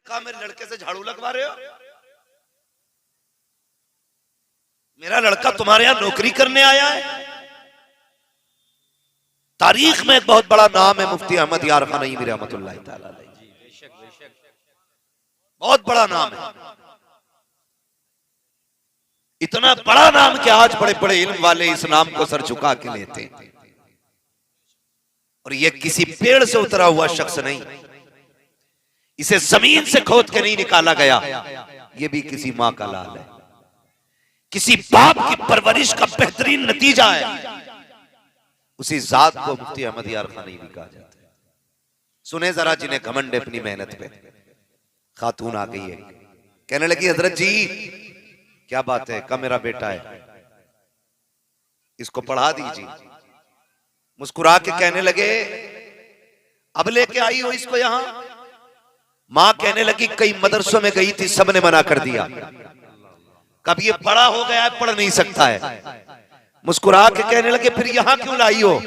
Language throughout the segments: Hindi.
कहा मेरे लड़के से झाड़ू लगवा रहे हो? मेरा लड़का तुम्हारे यहां नौकरी करने आया है। तारीख में एक बहुत बड़ा नाम है मुफ्ती अहमद यार खान नईमी रहमतुल्लाह तआला अलैह। बहुत बड़ा नाम है, इतना बड़ा नाम कि आज बड़े बड़े इल्म वाले इस नाम को सर झुका के लेते हैं। और ये किसी पेड़ से उतरा हुआ शख्स नहीं, इसे जमीन से खोद के नहीं निकाला गया। ये भी किसी मां का लाल है, किसी बाप की परवरिश का बेहतरीन नतीजा है। उसी जात को मुफ्ती अहमद यार खान नईमी कहा जाता है। सुने जरा जिन्हें घमंड है अपनी मेहनत पे। खातून आ गई है, कहने लगी हजरत जी क्या बात है? का मेरा बेटा है, इसको पढ़ा दीजिए। मुस्कुरा के कहने लगे अब लेके आई हो इसको यहां? मां कहने लगी कई मदरसों में गई थी, सबने मना कर दिया। कब ये बड़ा हो गया है, पढ़ नहीं सकता है। मुस्कुरा के कहने लगे फिर यहां क्यों लाई हो?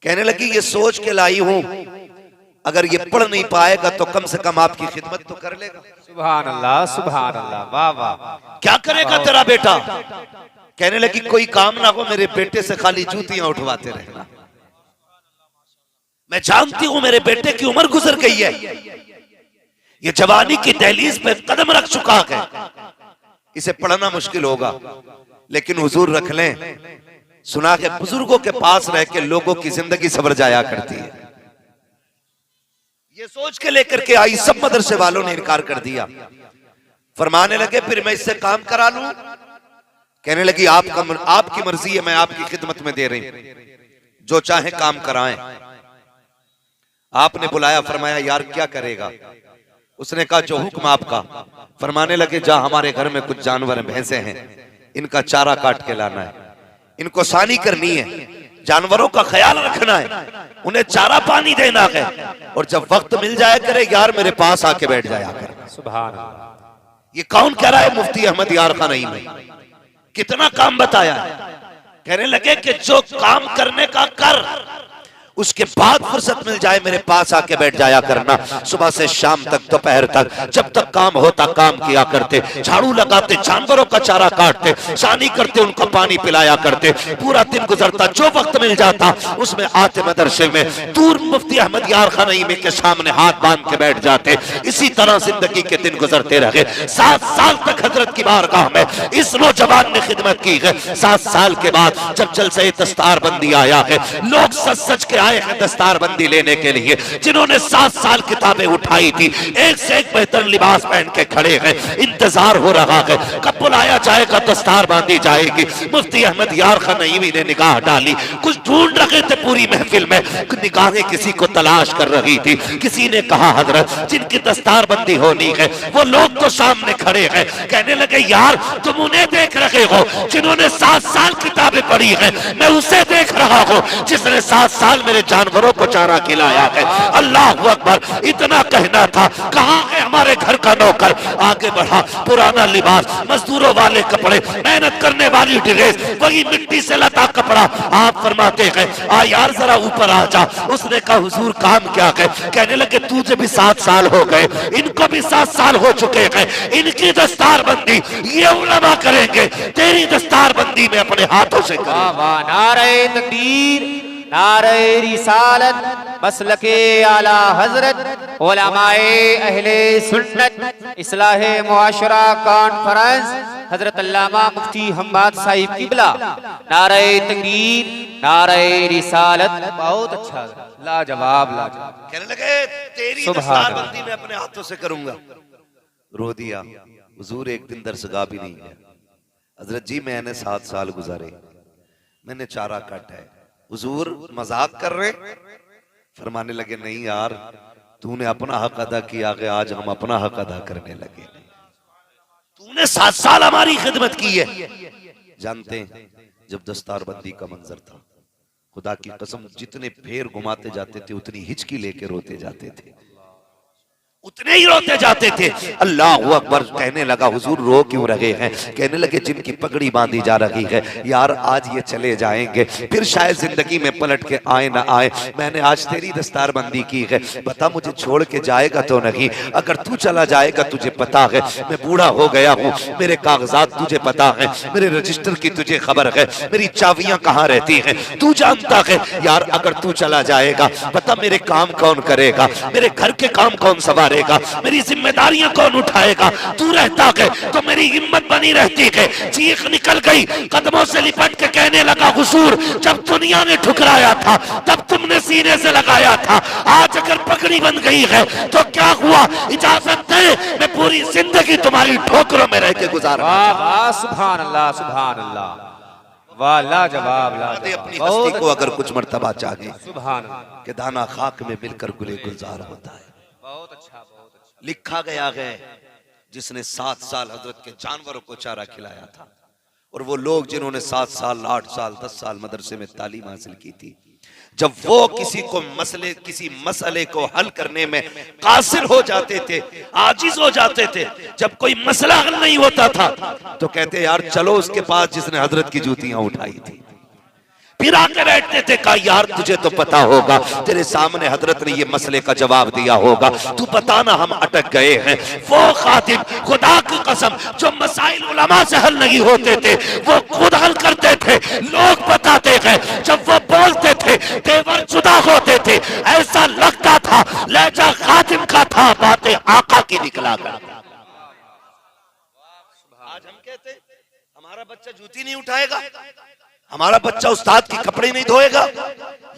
कहने लगी ये सोच के लाई हूं अगर ये पढ़ नहीं पाएगा तो कम से कम आपकी खिदमत तो कर लेगा। सुभान अल्लाह, सुभान अल्लाह, वाह वाह। क्या करेगा तेरा बेटा? कहने लगी कोई काम ना हो, मेरे बेटे से खाली जूतियां उठवाते रहना। मैं जानती हूं मेरे बेटे की उम्र गुजर गई है, ये जवानी की दहलीज पे कदम रख चुका है, इसे पढ़ना मुश्किल होगा। लेकिन हुजूर रख लें, सुना के बुजुर्गों के पास रह के लोगों की जिंदगी सवर जाया करती है। ये सोच के लेकर के आई, सब मदरसे वालों ने इनकार कर दिया। फरमाने लगे फिर मैं इससे काम करा लूं? कहने लगी आपकी मर्जी है, मैं आपकी खिदमत में दे रही हूं, जो चाहे काम कराएं। आपने बुलाया, फरमाया यार क्या करेगा? उसने कहा जो हुक्म आपका। फरमाने लगे जा हमारे घर में कुछ जानवर भैंसे हैं, इनका चारा काट के लाना है, इनको सानी करनी है, जानवरों का ख्याल रखना है, उन्हें चारा पानी देना है, और जब वक्त मिल जाया करे यार मेरे पास आके बैठ जाया कर। सुभान अल्लाह। ये कौन कह रहा है? मुफ्ती अहमद यार खान नईमी। कितना काम बताया है। कहने लगे कि जो काम करने का कर, उसके बाद फुर्सत मिल जाए मेरे पास आके बैठ जाया करना। सुबह से शाम तक, दोपहर तक, जब तक काम होता काम किया करते, झाड़ू लगाते, जानवरों का चारा काटते, सानी करते, उनको पानी पिलाया करते। पूरा दिन गुजरता, जो वक्त मिल जाता उसमें आते मदरसे में, दूर मुफ्ती अहमद यार खान नईमी के सामने हाथ बांध के बैठ जाते। इसी तरह जिंदगी के दिन गुजरते रहे। 7 साल तक हजरत की बारगाह में इस नौजवान ने खिदमत की है। 7 साल के बाद जब जलसे दस्तार बंदी आया है, लोग सच सच के आए हैं दस्तार बंदी लेने के लिए। जिन्होंने 7 साल किताबें उठाई थी, एक से एक बेहतर लिबास पहन के खड़े हैं। इंतजार हो रहा है कब बुलाया जाएगा, दस्तार बांधी जाएगी। मुफ्ती अहमद यार खान नईमी ने निगाह डाली, कुछ ढूंढ रहे थे पूरी महफिल में, निगाहें किसी को तलाश कर रही थी। किसी ने कहा हजरत जिनकी दस्तार बंदी होनी है वो लोग तो सामने खड़े हैं। कहने लगे यार तुम उन्हें देख रहे हो जिन्होंने 7 साल किताबें पढ़ी है, मैं उसे देख रहा हूं जिसने 7 साल मेरे जानवरों को चारा खिलाया है। अल्लाह अकबर। इतना कहना था, कहां है हमारे घर का नौकर? आगे बढ़ा, पुराना लिबास, मजदूरों वाले कपड़े, मेहनत करने वाली ड्रेस, वही मिट्टी से लता कपड़ा। आप फरमाते हैं आ यार जरा ऊपर आ जा। उसने कहा हुजूर काम क्या है? कहने लगे तुझे भी 7 साल हो गए, इनको भी 7 साल हो चुके हैं, इनकी दस्तार बंदी ये उलमा करेंगे, तेरी दस्तार बंदी में अपने हाथों से करेंगे। वाह वाह। नारे तकबीर, नारे रिसालत, मसलके आला हजरत, उलमाए अहले सुन्नत, इस्लाहे मुआशरा कॉन्फ्रेंस, हजरत अल्लामा मुफ्ती हम्माद साहिब किबला। नारे तकबीर, नारे रिसालत। बहुत अच्छा, लाजवाब लाजवाब। कहने लगे तेरी दस्तार बंदी मैं अपने हाथों से करूंगा। रो दिया। हुजूर एक दिन दरसगाह भी नहीं गया। हजरत जी मैंने 7 साल गुजारे, मैंने चारा काटा है। हुजूर मजाक कर रहे? फरमाने लगे नहीं यार, तूने अपना हक अदा किया है, आज हम अपना हक अदा करने लगे। तूने 7 साल हमारी खिदमत की है। जानते हैं जब दस्तारबंदी का मंजर था, खुदा की कसम जितने फेर घुमाते जाते थे उतनी हिचकी लेके रोते जाते थे। उतने ही रोते जाते थे। अल्लाह अकबर। कहने लगा हुजूर रो क्यों रहे हैं? कहने लगे जिनकी पगड़ी बांधी जा रही है यार आज ये चले जाएंगे, फिर शायद जिंदगी में पलट के आए ना आए। मैंने आज तेरी दस्तारबंदी की है, बता मुझे छोड़ के जाएगा तो नहीं? अगर तू चला जाएगा तुझे पता है मैं बूढ़ा हो गया हूँ, मेरे कागजात तुझे पता है, मेरे रजिस्टर की तुझे खबर है, मेरी चाबियां कहाँ रहती हैं तू जानता है। यार अगर तू चला जाएगा पता मेरे काम कौन करेगा, मेरे घर के काम कौन संभालेगा, मेरी जिम्मेदारियां कौन उठाएगा? तू रहता है तो मेरी हिम्मत बनी रहती है। चीख निकल गई, कदमों से लिपट के कहने लगा हुजूर जब दुनिया ने ठुकराया था तब तुमने सीने से लगाया था, आज अगर पगड़ी बन गई है तो क्या हुआ? इजाजत दे मैं पूरी जिंदगी तुम्हारी ठोकरों में रह के गुजारूं। वाह वाह सुभान अल्लाह सुभान अल्लाह, वाह लाजवाब अपनी लाजवाब, हस्ती को अगर कुछ मर्तबा चाहे सुभान अल्लाह, कि दाना खाक में मिलकर गुले गुलजार होता है। बहुत अच्छा बहुत अच्छा। लिखा गया है जिसने 7 साल हजरत के जानवरों को चारा खिलाया था, और वो लोग जिन्होंने 7 साल 8 साल 10 साल मदरसे में तालीम हासिल की थी, जब वो किसी मसले को हल करने में कासिर हो जाते थे, आजिज हो जाते थे, जब कोई मसला हल नहीं होता था तो कहते यार चलो उसके पास जिसने हजरत की जूतियां उठाई थी। फिर आके बैठते थे, कहा यार तुझे तो पता होगा, तेरे सामने हजरत ने ये मसले का जवाब दिया होगा, तू बताना हम अटक गए हैं। वो खातिब खुदा की कसम जो मसाइल उलमा से हल नहीं होते थे वो खुद हल करते थे, लोग बताते हैं। जब वो बोलते थे तेवर जुदा होते थे, ऐसा लगता था लहजा खातिम का था, बातें आका की निकला कर। आज हम कहते हमारा बच्चा जूती नहीं उठाएगा, हमारा बच्चा उस्ताद के कपड़े नहीं धोएगा।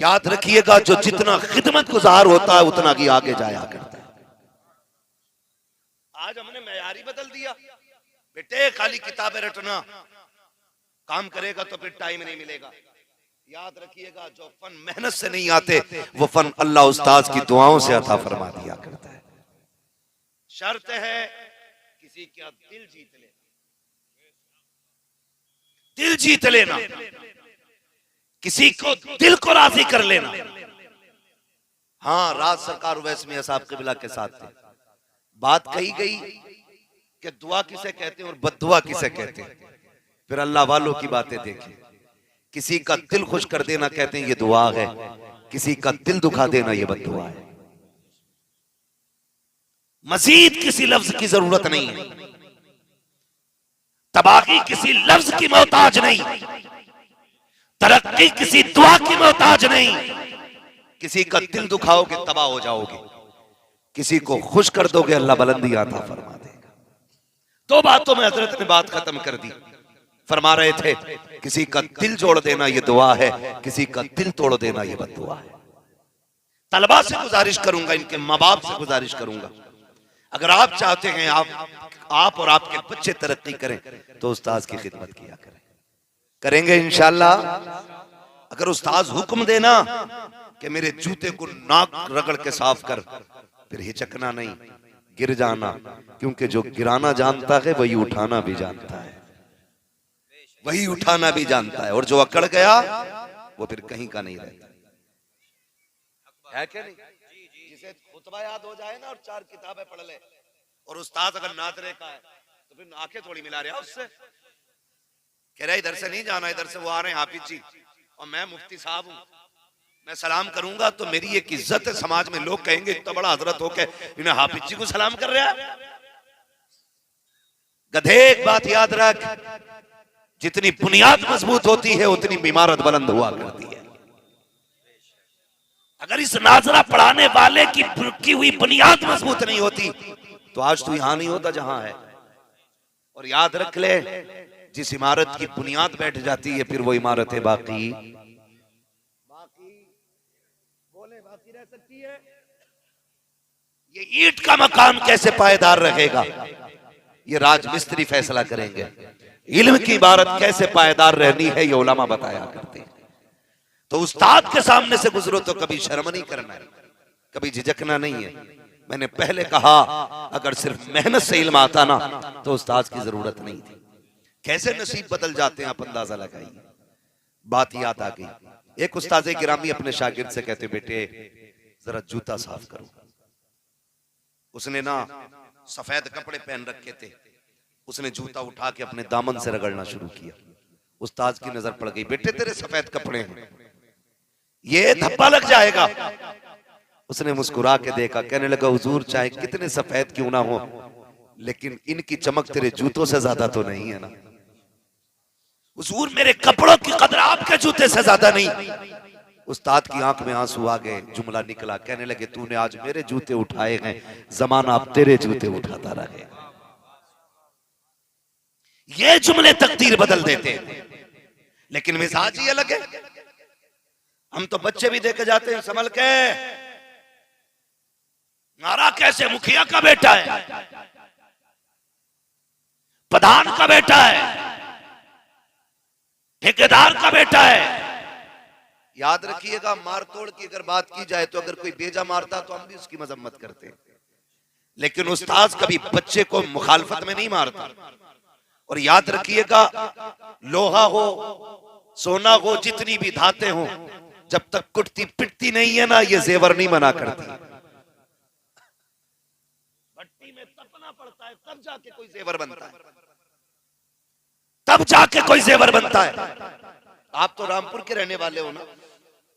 याद रखिएगा जो जितना खिदमत गुजार होता है उतना ही आगे जाया करता है। आज हमने मेयारी बदल दिया, बेटे खाली किताबें रटना, काम करेगा तो फिर टाइम नहीं मिलेगा। याद रखिएगा जो फन मेहनत से नहीं आते वो फन अल्लाह उस्ताद की दुआओं से अता फरमा दिया करता है। शर्त है किसी का दिल जीत ले, दिल जीत लेना, किसी को दिल को राजी कर लेना। हाँ राज सरकार उवैस मियां साहब क़िबला के साथ थे, बात कही गई कि दुआ किसे कहते हैं और बद्दुआ किसे कहते हैं। फिर अल्लाह वालों की बातें देखें, किसी का दिल खुश कर देना कहते हैं ये दुआ है, किसी का दिल दुखा देना ये बद्दुआ है। मजीद किसी लफ्ज की जरूरत नहीं है, तबाही किसी लफ्ज की मोहताज नहीं, तरक्की किसी दुआ की मोहताज नहीं। किसी का दिल दुखाओगे तबाह हो जाओगे, किसी को खुश कर दोगे अल्लाह बुलंदी अता फरमा देगा। 2 बातों में हजरत ने बात खत्म कर दी। फरमा रहे थे किसी का दिल जोड़ देना ये दुआ है, किसी का दिल तोड़ देना ये बद्दुआ है। तलबा से गुजारिश करूंगा, इनके माँ बाप से गुजारिश करूंगा, अगर आप चाहते हैं आप और आपके बच्चे तरक्की करें तो उस्ताद की खिदमत किया करें। करेंगे इंशाअल्लाह। अगर उस्ताद हुक्म देना कि मेरे जूते को नाक रगड़ के साफ कर, फिर हिचकना नहीं, गिर जाना, क्योंकि जो गिराना जानता है वही उठाना भी जानता है, वही उठाना भी जानता है, और जो अकड़ गया वो फिर कहीं का नहीं रहता है। क्या नहीं? जिसे खुतबा याद हो जाए ना और 4 किताबें पढ़ ले, और उस्ताद अगर नादरे का है तो फिर आंखें थोड़ी मिला रहा उससे, कह रहा इधर से नहीं जाना, इधर से वो आ रहे हैं हाफिज जी और मैं मुफ्ती साहब हूं, मैं सलाम करूंगा तो मेरी एक इज्जत है समाज में, लोग कहेंगे इतना बड़ा हजरत हो के इन्हें हाफिज जी को सलाम कर रहा है। गधे एक बात याद रख, जितनी बुनियाद मजबूत होती है उतनी इमारत बुलंद हुआ करती है। अगर इस नाजरा पढ़ाने वाले की हुई बुनियाद मजबूत नहीं होती तो आज तू यहां नहीं होता जहां है। और याद रख ले जिस इमारत की बुनियाद बैठ जाती है फिर वो इमारत है बाकी रह सकती है। ये ईंट का मकान कैसे पायदार रहेगा ये राजमिस्त्री फैसला करेंगे। इल्म की इबारत कैसे पायदार रहनी है ये उलमा बताया करते हैं। तो उस्ताद के सामने से गुजरो तो कभी शर्म नहीं करना है, कभी झिझकना नहीं है। मैंने पहले कहा अगर सिर्फ मेहनत से इल्म आता ना तो उस्ताद की जरूरत नहीं थी। कैसे नसीब बदल जाते हैं आप अंदाजा लगाइए। बात याद आ गई, एक उस्ताद गिरामी अपने शागिर्द से कहते बेटे जरा जूता साफ करो। उसने ना सफेद कपड़े पहन रखे थे, उसने जूता उठा के अपने दामन से रगड़ना शुरू किया। उस्ताद की नजर पड़ गई, बेटे तेरे सफेद कपड़े हैं, ये धब्बा लग जाएगा। उसने मुस्कुरा के देखा, कहने लगा हुजूर चाहे कितने सफेद क्यों ना हो, लेकिन इनकी चमक तेरे जूतों से ज्यादा तो नहीं है ना। हुजूर मेरे कपड़ों की कदर आपके जूते से ज्यादा नहीं। उस्ताद की आंख में आंसू आ गए, जुमला निकला, कहने लगे तूने आज मेरे जूते उठाए हैं, जमाना अब तेरे जूते उठाता रहे। ये जुमले तकदीर बदल देते हैं, लेकिन मिजाज ही अलग है। हम तो बच्चे भी देखे जाते हैं संभल के, नारा कैसे मुखिया का बेटा है, प्रधान का बेटा है, ठेकेदार का बेटा है। याद रखिएगा, मार तोड़ की अगर बात की जाए तो अगर कोई बेजा मारता तो हम भी उसकी मजम्मत करते हैं, लेकिन उस्ताद कभी बच्चे को मुखालफत में नहीं मारता। और याद रखिएगा, लोहा हो सोना हो जितनी भी धाते हो, जब तक कुटती पिटती नहीं है ना, ये जेवर नहीं मना करती। भट्टी में तपना पड़ता है तब जाके कोई जेवर बनता है, तब जाके कोई जेवर बनता है। आप तो रामपुर के रहने वाले हो ना,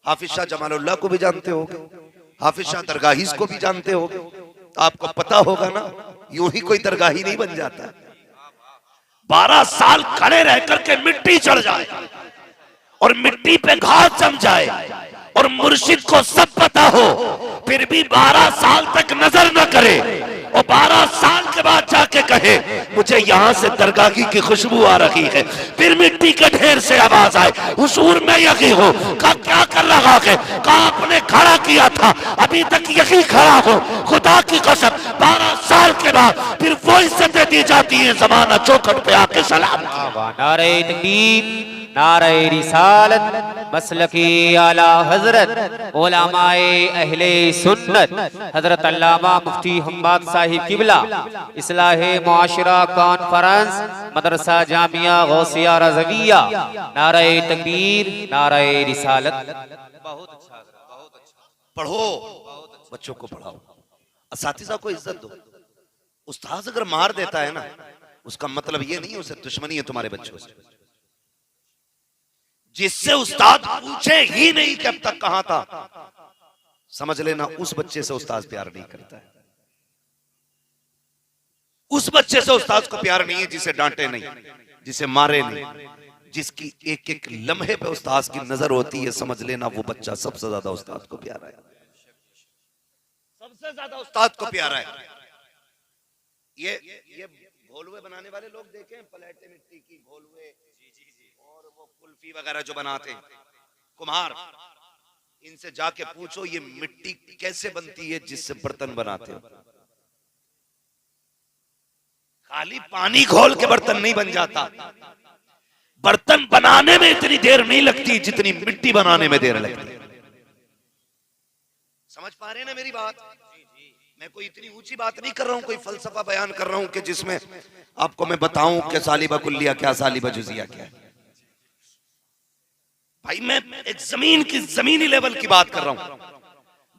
हाफिज शाह जमालुल्लाह को भी जानते होगे, हाफिज शाह दरगाहीज को भी जानते होगे, तो आपको पता होगा ना, यूं ही कोई दरगाही नहीं बन जाता। 12 साल खड़े रह करके मिट्टी चढ़ जाए और मिट्टी पे घास जम जाए और मुर्शिद को सब पता हो, फिर भी 12 साल तक नजर न करे और 12 साल के बाद जाके कहे मुझे यहाँ से दरगाही की खुशबू आ रही है, फिर मिट्टी के ढेर से आवाज आए हुजूर में यही हो, का क्या कर रहा है, का आपने खड़ा किया था, अभी तक यही खड़ा हो, खुदा की कसम 12 साल के बाद फिर वो इज्जतें दी जाती है, जमाना चौखट पे आके सलाम। नारे तकबीर, नारे रिसालत, मसलकी आला हजरत उलमाए अहले सुन्नत हजरत अल्लामा मुफ्ती हम्माद साहिब किबला, इस्लाहे मुआशरा कॉन्फ्रेंस मदरसा जामिया गौसिया रज़विया। नारे तकबीर, नारे रिसालत। बहुत अच्छा, बहुत अच्छा। पढ़ो, बच्चों को पढ़ाओ, असातिज़ा को इज्जत दो। उस्ताद अगर मार देता है ना, उसका मतलब ये नहीं उसे दुश्मनी है तुम्हारे बच्चों से। जिससे उस्ताद पूछे ही नहीं कि अब तक कहां था, समझ लेना उस बच्चे से उस्ताद प्यार नहीं करता है। उस बच्चे से उस्ताद को प्यार नहीं है जिसे डांटे नहीं, जिसे मारे नहीं, जिसकी एक एक लम्हे पे उस्ताद की नजर होती है, समझ लेना वो बच्चा सबसे ज्यादा उस्ताद को प्यारा है, सबसे ज्यादा उस्ताद को प्यारा है। ये घोलवे बनाने वाले लोग देखें, पलेटे मिट्टी की घोलवे और वो कुल्फी वगैरह जो बनाते हैं, कुम्हार, इनसे जाके पूछो ये मिट्टी कैसे बनती है जिससे बर्तन बनाते हो। खाली पानी घोल के बर्तन नहीं बन जाता, बर्तन बनाने में इतनी देर नहीं लगती जितनी मिट्टी बनाने में देर लगती है। समझ पा रहे हैं ना मेरी बात? मैं कोई इतनी ऊंची बात नहीं कर रहा हूं, कोई फलसफा बयान कर रहा हूं कि जिसमें आपको मैं बताऊं कि सालिबा कुल्लिया क्या, सालिबा जुजिया क्या है। भाई मैं एक जमीनी लेवल की बात कर रहा हूं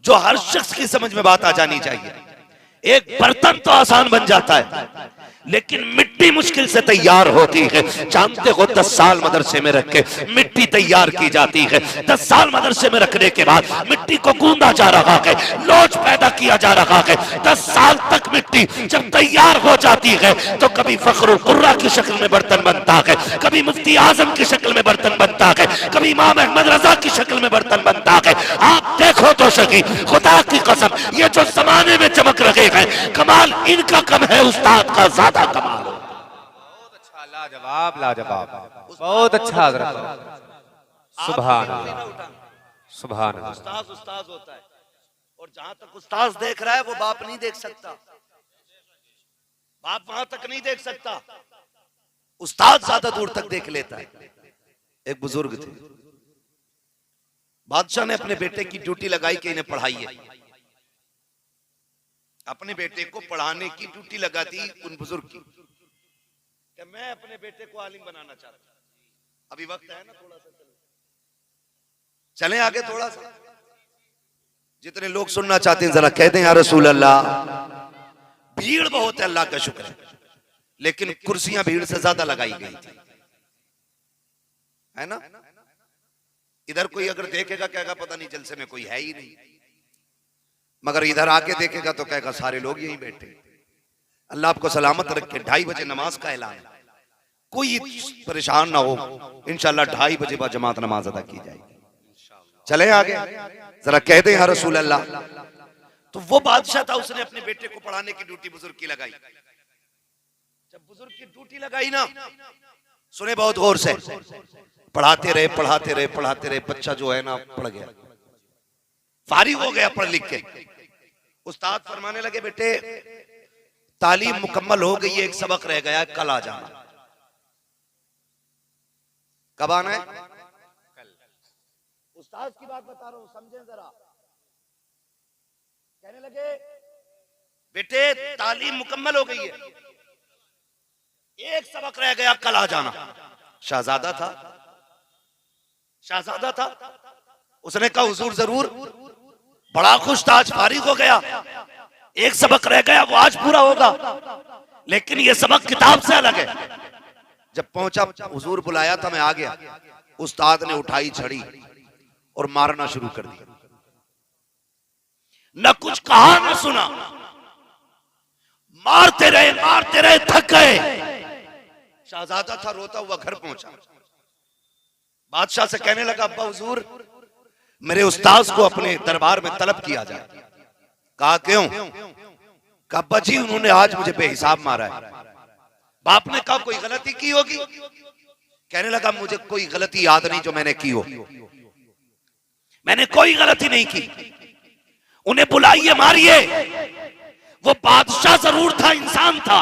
जो हर शख्स की समझ में बात आ जानी चाहिए। एक बर्तन तो आसान बन जाता है, लेकिन मिट्टी मुश्किल से तैयार होती है। जानते हो 10 साल मदरसे में रख के मिट्टी तैयार की जाती है। 10 साल मदरसे में रखने के बाद मिट्टी को गूंदा जा रहा है, लोच पैदा किया जा रहा है। 10 साल तक मिट्टी जब तैयार हो जाती है तो कभी फखरुल कुर्रा की शक्ल में बर्तन बनता है, कभी मुफ्ती आजम की शक्ल में बर्तन बनता है, कभी इमाम अहमद रजा की शक्ल में बर्तन बनता है। आप देखो तो सही, खुदा की कसम ये जो जमाने में चमक रहे हैं, कमाल इनका कम है, उस्ताद का ज्यादा कमाल। बहुत अच्छा, लाजवाब लाजवाब, बहुत अच्छा हजरत। सुभान अल्लाह, सुभान अल्लाह। उस्ताद उस्ताद होता है, और जहां तक उस्ताद देख रहा है वो बाप नहीं देख सकता, बाप वहां तक नहीं देख सकता, उस्ताद ज्यादा दूर तक देख लेता है। एक बुजुर्ग थे, बादशाह ने अपने बेटे की ड्यूटी लगाई कि इन्हें पढ़ाइए। अपने बेटे को पढ़ाने की ड्यूटी लगा दी उन बुजुर्ग की कि मैं अपने बेटे को आलिम बनाना चाहता हूं। अभी वक्त है ना, थोड़ा सा चलें आगे, थोड़ा सा जितने लोग सुनना चाहते हैं जरा कह दें या रसूल अल्लाह। भीड़ बहुत है, अल्लाह का शुक्र है, लेकिन कुर्सियां भीड़ से ज्यादा लगाई गई थी, है ना। इधर कोई अगर देखेगा कहेगा पता नहीं जलसे में कोई है ही नहीं, मगर इधर आके देखेगा तो कहेगा सारे लोग यहीं बैठे। अल्लाह आपको सलामत रखे। 2:30 बजे नमाज का ऐलान है, कोई परेशान ना हो, इंशाल्लाह 2:30 बजे बाद जमात नमाज अदा की जाएगी। चले आगे, जरा कह दे या रसूल अल्लाह। तो वो बादशाह था, उसने अपने बेटे को पढ़ाने की ड्यूटी बुजुर्ग की लगाई। जब बुजुर्ग की ड्यूटी लगाई ना, सुने बहुत गौर से, पढ़ाते रहे पढ़ाते रहे पढ़ाते रहे, बच्चा जो है ना पढ़ गया, फारिग हो गया पढ़ लिख के। उस्ताद फरमाने लगे बेटे तालीम मुकम्मल हो गई है, एक सबक रह गया है, कल आ जाना। कब आना है? कल। उस्ताद की बात बता रहा हूं, समझें जरा। कहने लगे बेटे तालीम मुकम्मल हो गई है, एक सबक रह गया, कल आ जाना। शहजादा था, शहजादा था, उसने कहा हुजूर जरूर। बड़ा खुश था, आज फारिग हो गया, एक सबक रह गया, वो आज पूरा होगा, लेकिन ये सबक किताब से अलग है। जब पहुंचा, हुजूर बुलाया था, मैं आ गया। उस्ताद ने उठाई छड़ी और मारना शुरू कर दिया, न कुछ कहा न सुना, मारते रहे, थक गए। शहजादा था, रोता हुआ घर पहुंचा, बादशाह से कहने लगा अब्बा हुजूर मेरे उस्ताद को अपने दरबार में तलब किया जाए। कहा क्यों? कहा अब्बा जी उन्होंने आज मुझे बेहिसाब मारा है। बाप ने कहा कोई गलती की होगी? कहने लगा मुझे कोई गलती याद नहीं जो मैंने की हो, मैंने कोई गलती नहीं की। उन्हें बुलाइए, मारिए, वो बादशाह जरूर था, इंसान था।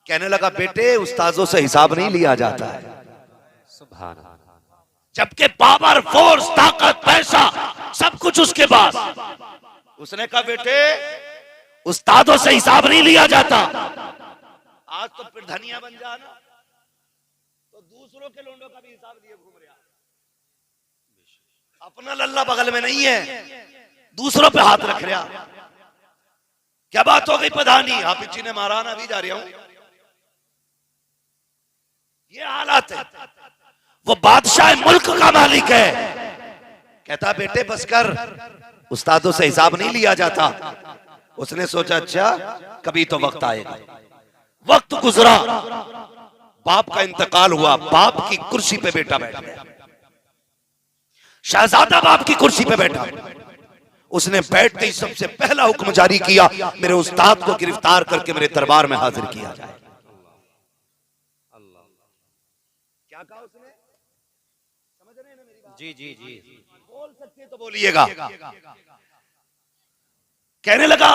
कहने लगा बेटे उस्ताजों से हिसाब नहीं लिया जाता है, सुभान अल्लाह। जबकि पावर, फोर्स, ताकत, पैसा सब कुछ उसके पास। उसने कहा बेटे उस्तादों से हिसाब नहीं लिया जाता। आज तो फिर धनिया बन जाना तो दूसरों के लोंडों का भी हिसाब लिए घूम रहा, अपना लल्ला बगल में नहीं है, दूसरों पे हाथ रख रहा। क्या बात हो गई प्रधानी? हाफिज जी ने मारा ना, अभी जा रहा हूं। ये हालात है। वो बादशाह मुल्क का मालिक है, कहता बेटे बस कर, उस्तादों से हिसाब नहीं लिया जाता। उसने सोचा अच्छा कभी तो वक्त आएगा। वक्त गुजरा, बाप का इंतकाल हुआ, बाप की कुर्सी पे बेटा बैठ गया। शहजादा बाप की कुर्सी पे बैठा, उसने बैठते ही सबसे पहला हुक्म जारी किया मेरे उस्ताद को गिरफ्तार करके मेरे दरबार में हाजिर किया जाए। क्या कहा उसने? समझ रहे हैं ना मेरी बात? जी जी जी, बोल सकते तो बोलिएगा। कहने लगा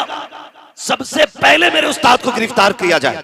सबसे पहले मेरे उस्ताद को गिरफ्तार किया जाए,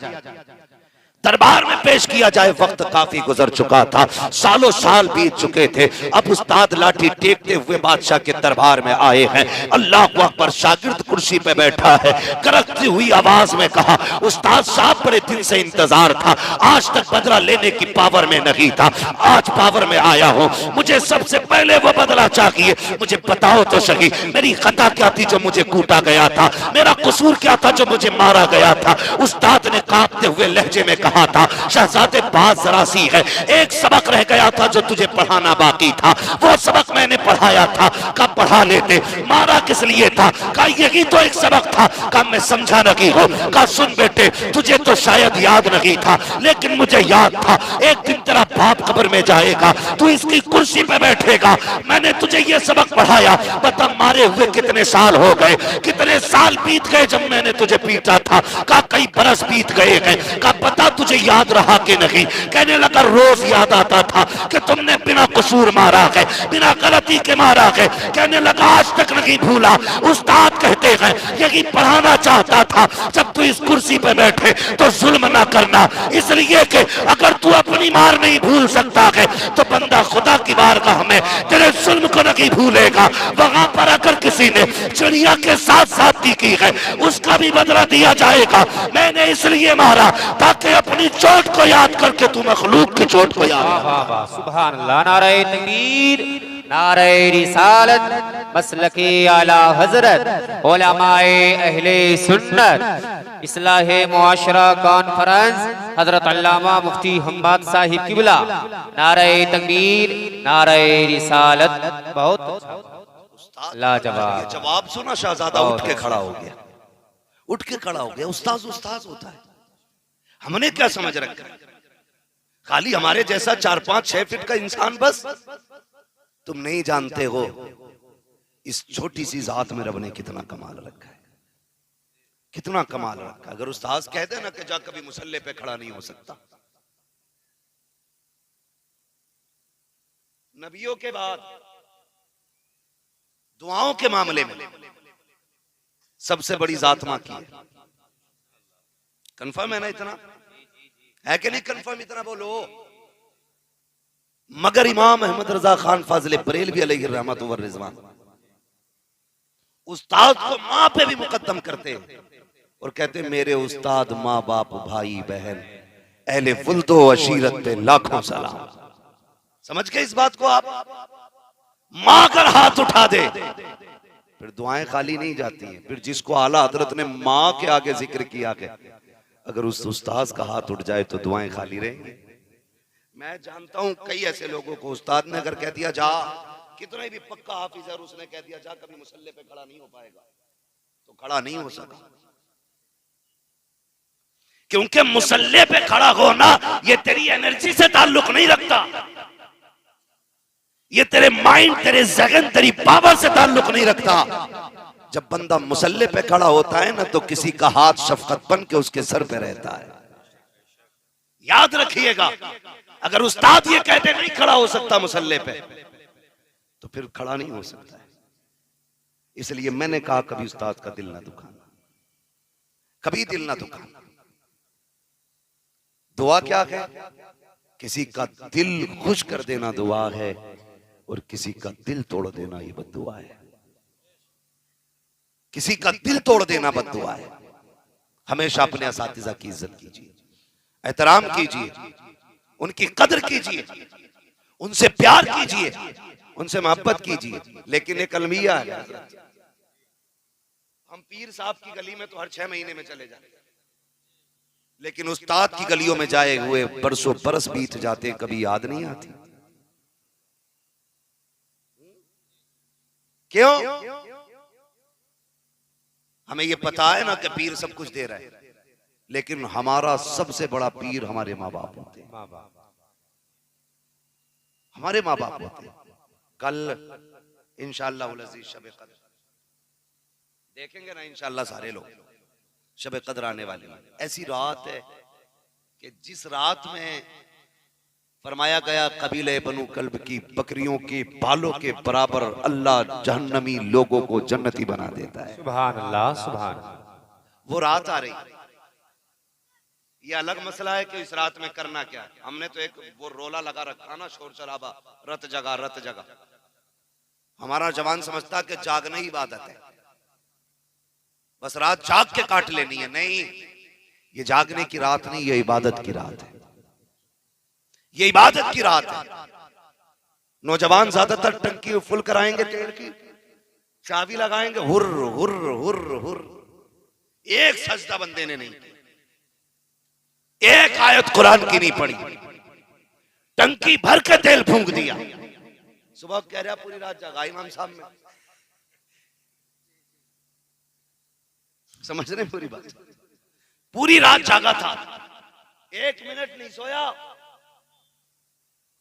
दरबार में पेश किया जाए। वक्त काफी गुजर चुका था, सालों साल बीत चुके थे। अब उस्ताद लाठी टेकते हुए बादशाह के दरबार में आए हैं। अल्लाह अकबर, शागिर्द कुर्सी पे बैठा है, करकती हुई आवाज में कहा उस्ताद साहब बड़े दिन से इंतजार था, आज तक बदला लेने की पावर में नहीं था, आज पावर में आया हूं। मुझे सबसे पहले वो बदला चाहिए। मुझे बताओ तो सही मेरी खता क्या थी जो मुझे कूटा गया था, मेरा कसूर क्या था जो मुझे मारा गया था। उस्ताद ने कांपते हुए लहजे में कहा था शहजादे बात जरा सी है, एक सबक रह गया था जो तुझे पढ़ाना बाकी था, वो सबक मैंने पढ़ाया था। कब पढ़ा लेते? मारा किस लिए था? का यही तो एक सबक था। का मैं समझा नहीं हो? का सुन बेटे तुझे तो शायद याद नहीं था, लेकिन मुझे याद था। एक दिन तेरा बाप कब्र में जाएगा, तू इसकी कुर्सी पे बैठेगा, मैंने तुझे ये सबक पढ़ाया। बता मारे हुए कितने साल हो गए, कितने साल बीत गए जब मैंने तुझे पीटा था। का कई बरस बीत गए हैं। का पता तुझे याद रहा कि नहीं? कहने लगा रोज याद आता था कि तुमने बिना कसूर मारा है, बिना गलती के मारा है। कहने लगा आज तक नहीं भूला। उस्ताद कहते हैं यही पढ़ाना चाहता था, जब तू इस कुर्सी पे बैठे तो जुल्म ना करना, इसलिए कि अगर तू अपनी मार नहीं भूल सकता है तो बंदा खुदा की बारगाह में तेरे जुल्म को नहीं भूलेगा। वहां पर अगर किसी ने चिड़िया के साथ साथी की है उसका भी बदला दिया जाएगा। मैंने इसलिए मारा ताकि अपनी चोट को याद करके तू मखलूक की चोट को याद। वाह वाह वाह, सुभान अल्लाह, नारे तकबीर, नारे रिसालत, मसलके आला हजरत, उलमाए अहले सुन्नत, इस्लाहे मुआशरा कॉन्फ्रेंस, हजरत अल्लामा मुफ्ती हम्माद साहिब किबला, नारे तकबीर, नारे रिसालत। बहुत लाजवाब। जवाब सुना, शहजादा उठ के खड़ा हो गया, उठ के खड़ा हो गया। उस्ताद उस्ताद होता है, हमने क्या समझ रखा है? खाली हमारे जैसा 4-5-6 फीट का इंसान बस। तुम नहीं जानते हो इस छोटी सी जात में रब ने कितना कमाल रखा है, कितना कमाल रखा है। अगर उस्ताद कह दे ना कि जा कभी मुसल्ले पे खड़ा नहीं हो सकता। नबियों के बाद दुआओं के मामले में सबसे बड़ी जात मां की है। कंफर्म है ना? इतना है कि नहीं कंफर्म? इतना बोलो। मगर इमाम अहमद रजा खान फाजिल बरेलवी अलैहि रहमत व रिजवान उस्ताद को मां पे भी मुकद्दम करते हैं और कहते मेरे उस्ताद, माँ बाप, भाई बहन, अहले फुल्दो अशीरत पे लाखों सलाम। समझ गए इस बात को आप? मां अगर हाथ उठा दे फिर दुआएं खाली नहीं जाती हैं। फिर जिसको आला हजरत ने मां के आगे जिक्र किया है, अगर उस उस्ताद का हाथ उठ जाए तो दुआएं खाली रहेंगी। मैं जानता हूं कई ऐसे लोगों को उस्ताद ने अगर कह दिया जा, कितना भी पक्का हाफिज है, उसने कह दिया जा कभी मुसल्ले पे खड़ा नहीं हो पाएगा, तो खड़ा नहीं हो सका। क्योंकि मुसल्ले पे खड़ा होना ये तेरी एनर्जी से ताल्लुक नहीं रखता, ये तेरे माइंड, तेरे जहन, तेरी पावर से ताल्लुक नहीं रखता। जब बंदा मुसल्ले पे खड़ा होता है ना, तो किसी का हाथ शफकत बन के उसके सर पे रहता है। याद रखिएगा, अगर उस्ताद ये कहते नहीं खड़ा हो सकता मुसल्ले पे, तो फिर खड़ा नहीं हो सकता है। इसलिए मैंने कहा कभी उस्ताद का दिल ना दुखाना, कभी दिल ना दुखाना। दुआ क्या है? किसी का दिल खुश कर देना दुआ है, और किसी का दिल तोड़ देना ये बद्दुआ है। किसी का दिल तोड़ देना बद्दुआ है। हमेशा अपने असातिज़ा की इज्जत कीजिए, एहतराम कीजिए, उनकी कदर कीजिए, उनसे प्यार कीजिए, उनसे मोहब्बत कीजिए। लेकिन एक अलमिया है, हम पीर साहब की गली में तो हर 6 महीने में चले जाते हैं, लेकिन उस्ताद की गलियों में जाए हुए बरसों बरस बीत जाते, कभी याद नहीं आती। क्यों? हमें ये पता है ना कि पीर सब कुछ दे रहा है, लेकिन हमारा सबसे बड़ा पीर हमारे माँ बाप होते हैं। हमारे माँ बाप होते हैं। कल इंशाअल्लाह अज़ीज़ शब कद्र देखेंगे ना, इंशाअल्लाह सारे लोग शब कद्र आने वाली है। ऐसी रात है कि जिस रात में फरमाया गया कबीले बनु कल्ब की बकरियों के बालों के बराबर अल्लाह जहन्नमी लोगों को जन्नती बना देता है। सुभान अल्लाह, सुभान अल्लाह। वो रात आ रही। ये अलग मसला है कि इस रात में करना क्या है। हमने तो एक वो रोला लगा रखा ना, शोर शराबा, रत जगह रत जगह। हमारा जवान समझता कि जागना ही इबादत है, बस रात जाग के काट लेनी है। नहीं, ये जागने की रात नहीं, ये इबादत की रात है। ये इबादत की रात है। नौजवान ज्यादातर टंकी फुल कराएंगे, तेल की चाबी लगाएंगे, हुर हुर हुर हुर। एक सजदा बंदे ने नहीं, एक आयत कुरान की नहीं पढ़ी, टंकी भर के तेल फूंक दिया। सुबह कह रहा पूरी रात जागा इमाम साहब में। समझ रहे? पूरी बात, पूरी रात जागा था, 1 मिनट नहीं सोया।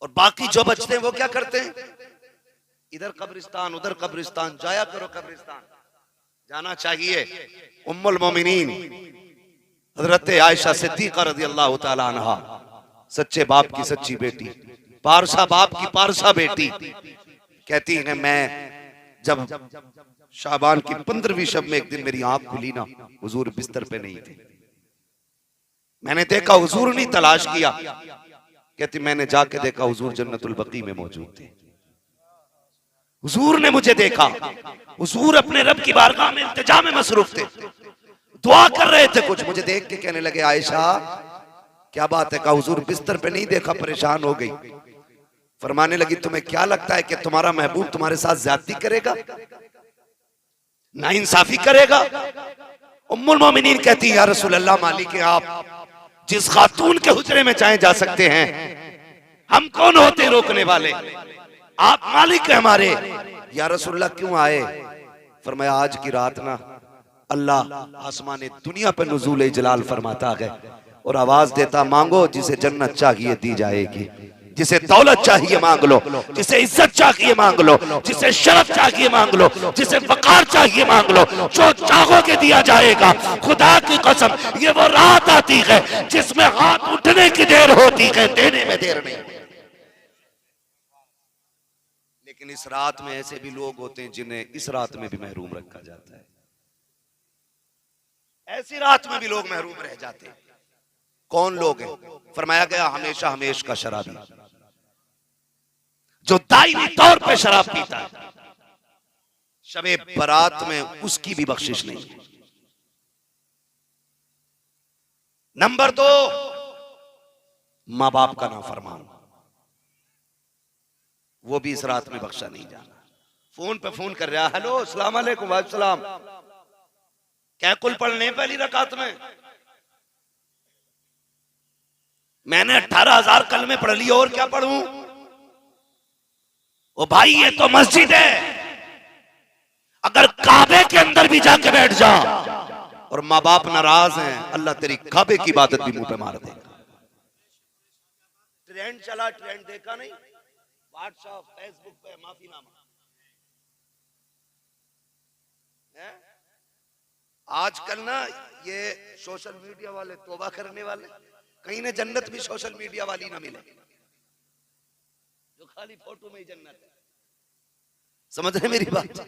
और बाकी जो बचते हैं वो क्या करते हैं? इधर कब्रिस्तान, उधर कब्रिस्तान। जाया करो कब्रिस्तान, जाना चाहिए। उम्मुल मोमिनीन हजरत आयशा सिद्दीक़ा रज़ियल्लाहु ताला अन्हा, सच्चे बाप की सच्ची बेटी, पारसा बाप की पारसा बेटी, कहती है मैं जब शाबान की 15वीं शब में एक दिन मेरी आंख खुली ना, हुजूर बिस्तर पे नहीं थे। मैंने देखा, हुजूर नहीं तलाश किया, कहती मैंने जाके देखा हुजूर जन्नतुल बकी में मौजूद थे। हुजूर ने मुझे देखा, हुजूर अपने रब की बारगाह में इल्तिजा में मसरूफ थे, दुआ कर रहे थे। कुछ मुझे देख के कहने लगे आयशा क्या बात है? कहा हुजूर बिस्तर पे नहीं देखा, परेशान हो गई। फरमाने लगी तुम्हें क्या लगता है कि तुम्हारा महबूब तुम्हारे साथ ज्यादती करेगा, नाइंसाफी करेगा? उम्मुल मोमिनीन कहती या रसूल अल्लाह, मालिक आप जिस खातून के हुजरे में चाहे जा सकते हैं, हम कौन होते रोकने वाले? आप मालिक हैं हमारे। या रसूलल्लाह क्यों आए? फरमाया आज की रात ना अल्लाह आसमान दुनिया पर नुज़ूल जलाल फरमाता है और आवाज देता मांगो, जिसे जन्नत चाहिए दी जाएगी, जिसे दौलत चाहिए मांग लो, जिसे इज्जत चाहिए मांग लो, जिसे शरफ चाहिए मांग लो, जिसे वकार चाहिए मांग लो, जो चाहोगे दिया जाएगा। खुदा की कसम ये वो रात आती है जिसमें हाथ उठने की देर होती है, देने में देर नहीं। लेकिन इस रात में ऐसे भी लोग होते हैं जिन्हें इस रात में भी महरूम रखा जाता है। ऐसी रात में भी लोग महरूम रह जाते हैं। कौन लोग हैं? फरमाया गया हमेशा हमेश का शराबी, जो दायमी तौर पे शराब पीता है, शबे बारात में उसकी भी बख्शिश नहीं। नंबर 2, मां बाप का नाफरमान, वो भी इस रात में बख्शा नहीं जाना। फोन पे फोन कर रहा, हेलो अस्सलाम वालेकुम। वालेकुम सलाम। क्या कुल पढ़ने पहली रकात में? मैंने 18,000 कलमे पढ़ लिए, और क्या पढ़ूं? ओ भाई ये तो मस्जिद है, अगर काबे के अंदर भी जाके बैठ जा और माँ बाप नाराज हैं, अल्लाह तेरी काबे की इबादत भी मुंह पे मार देगा। ट्रेंड चला, ट्रेंड देखा नहीं? व्हाट्सएप फेसबुक पे माफीनामा है? आजकल ना ये सोशल मीडिया वाले तौबा करने वाले, कहीं ने जन्नत भी सोशल मीडिया वाली ना मिले, जो खाली फोटो में ही जन्नत है। समझ रहे मेरी बात?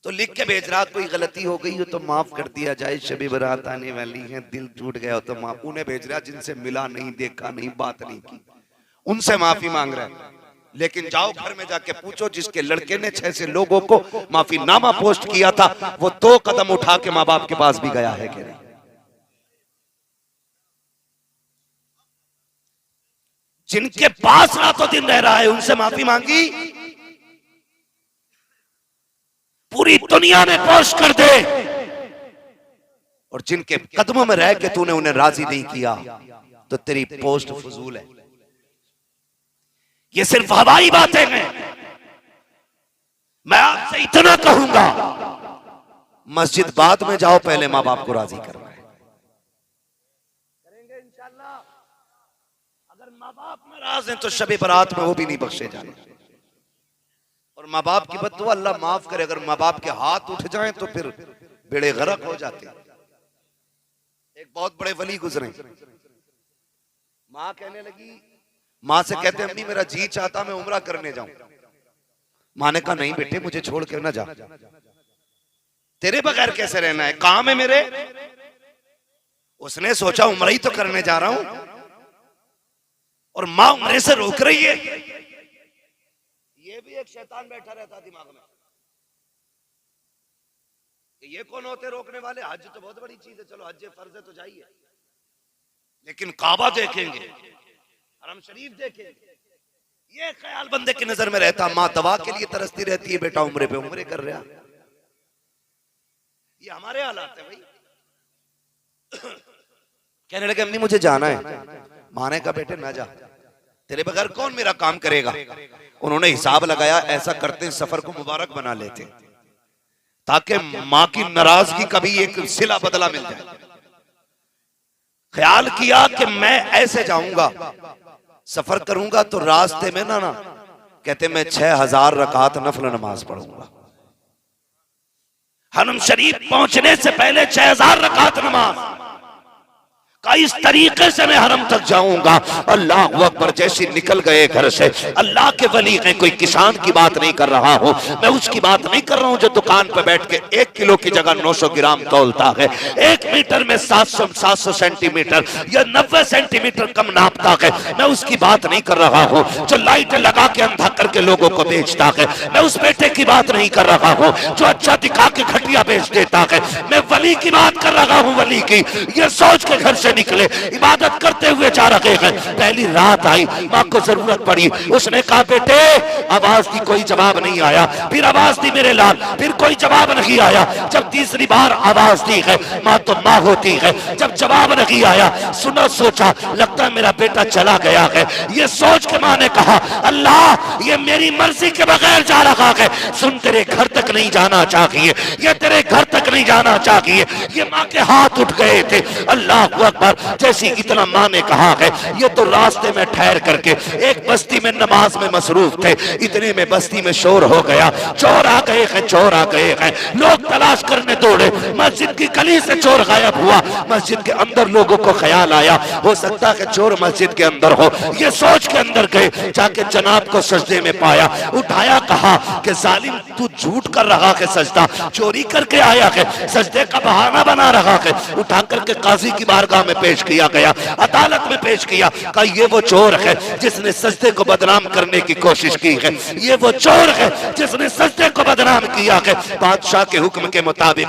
तो लिख के भेज रहा, कोई गलती हो गई हो तो माफ कर दिया जाए, शबे बारात आने वाली है, दिल टूट गया हो तो माफ। उन्हें भेज रहा जिनसे मिला नहीं, देखा नहीं, बात नहीं की, उनसे माफी मांग रहा है। लेकिन जाओ घर में जाके पूछो जिसके लड़के ने 6 से लोगों को माफीनामा पोस्ट किया था, वो 2 कदम उठा के माँ बाप के पास भी गया है कि नहीं? जिनके पास रातों दिन रह रहा है उनसे माफी मांगी, पूरी दुनिया में पोस्ट कर दे। और जिनके कदमों में रह के तूने उन्हें राजी नहीं किया तो तेरी पोस्ट फजूल है। ये सिर्फ हवाई बातें हैं। मैं आपसे इतना कहूंगा, मस्जिद बाद में जाओ, पहले माँ बाप को राजी करना है। करेंगे इंशाल्लाह। अगर माँ बाप नाराज हैं तो शबे बारात में वो भी नहीं बख्शे जाने। और माँ बाप की बद्दुआ अल्लाह माफ करे, अगर माँ बाप के हाथ उठ जाएं तो फिर बेड़े गरक हो जाते हैं। एक बहुत बड़े वली गुजरे, माँ कहने लगी, माँ से कहते अम्मी मेरा जी चाहता मैं उम्रा करने जाऊं। माँ ने कहा नहीं बेटे मुझे छोड़ के ना जा, तेरे बगैर कैसे रहना है, काम है मेरे। उसने सोचा उम्रा ही तो करने जा रहा हूं और माँ उम्रे से रोक रही है। ये भी एक शैतान बैठा रहता दिमाग में, ये कौन होते रोकने वाले? हज तो बहुत बड़ी चीज है, चलो हज फर्ज है तो जाइए, लेकिन काबा देखेंगे, हरम शरीफ देखेंगे, ये ख्याल बंदे की नजर में रहता। माँ दवा के लिए तरसती रहती है, बेटा उम्रे पे उम्रे कर रहा। ये हमारे हालात है भाई। कहने लगे अम्मी मुझे जाना है। माँ ने कहा बेटे ना जा, तेरे बगैर कौन मेरा काम करेगा। उन्होंने हिसाब लगाया, ऐसा करते सफर को मुबारक बना लेते ताकि माँ की नाराजगी का भी एक सिला बदला मिल जाए। ख्याल किया कि मैं ऐसे जाऊंगा, सफर करूंगा तो रास्ते में ना कहते मैं 6000 रकात नफल नमाज पढ़ूंगा। हरम शरीफ पहुंचने से पहले 6000 रकात नमाज का इस तरीके से मैं हरम तक जाऊंगा। अल्लाह अकबर। जैसे निकल गए घर से, अल्लाह के वली हैं, कोई किसान की बात नहीं कर रहा हूं मैं, उसकी बात नहीं कर रहा हूं जो दुकान पर बैठ के 1 किलो की जगह 900 ग्राम तोलता है, 1 मीटर में 700 सेंटीमीटर या 90 सेंटीमीटर कम नापता है, मैं उसकी बात नहीं कर रहा हूं जो लाइट लगा के अंधा करके लोगों को बेचता है, मैं उस बेटे की बात नहीं कर रहा हूं जो अच्छा दिखा के घटिया बेच देता है, मैं वली की बात कर रहा हूं, वली की। ये सोच के घर से से निकले, इबादत करते हुए जा रहे हैं। पहली रात आई, माँ को जरूरत पड़ी, उसने कहा बेटे, आवाज दी, कोई जवाब नहीं आया। फिर आवाज दी मेरे लाल, फिर कोई जवाब नहीं आया। जब तीसरी बार आवाज दी है, माँ तो माँ होती है, जब जवाब नहीं आया, सुना सोचा लगता है मेरा बेटा चला गया है। ये सोच के माँ ने कहा अल्लाह ये मेरी मर्जी के बगैर जा रहा है, सुन तेरे घर तक नहीं जाना चाहिए, ये तेरे घर तक नहीं जाना चाहिए। ये माँ के हाथ उठ गए थे। अल्लाह अकबर, जैसी इतना माँ ने कहा है, ये तो रास्ते में ठहर करके एक बस्ती में नमाज में मसरूफ थे, इतने में बस्ती में शोर हो गया, चोर आ गए हैं, चोर आ गए हैं। लोग तलाश करने दौड़े, मस्जिद की गली से चोर गायब हुआ। मस्जिद के अंदर लोगों को ख्याल आया हो सकता है चोर मस्जिद के अंदर हो, ये सोच के अंदर गए, जाके जनाब को सजदे में पाया, उठाया, कहा कि जालिम तू झूठ कर रहा है, सजदा चोरी करके आया है, सजदे का बहाना बना रहा है। उठा करके काजी की बारगाह में पेश किया गया, अदालत में पेश किया, कहा ये वो चोर है जिसने सजदे को बदनाम करने की कोशिश की है, ये वो चोर है जिसने सजदे को बदनाम किया है। बादशाह के हुक्म के मुताबिक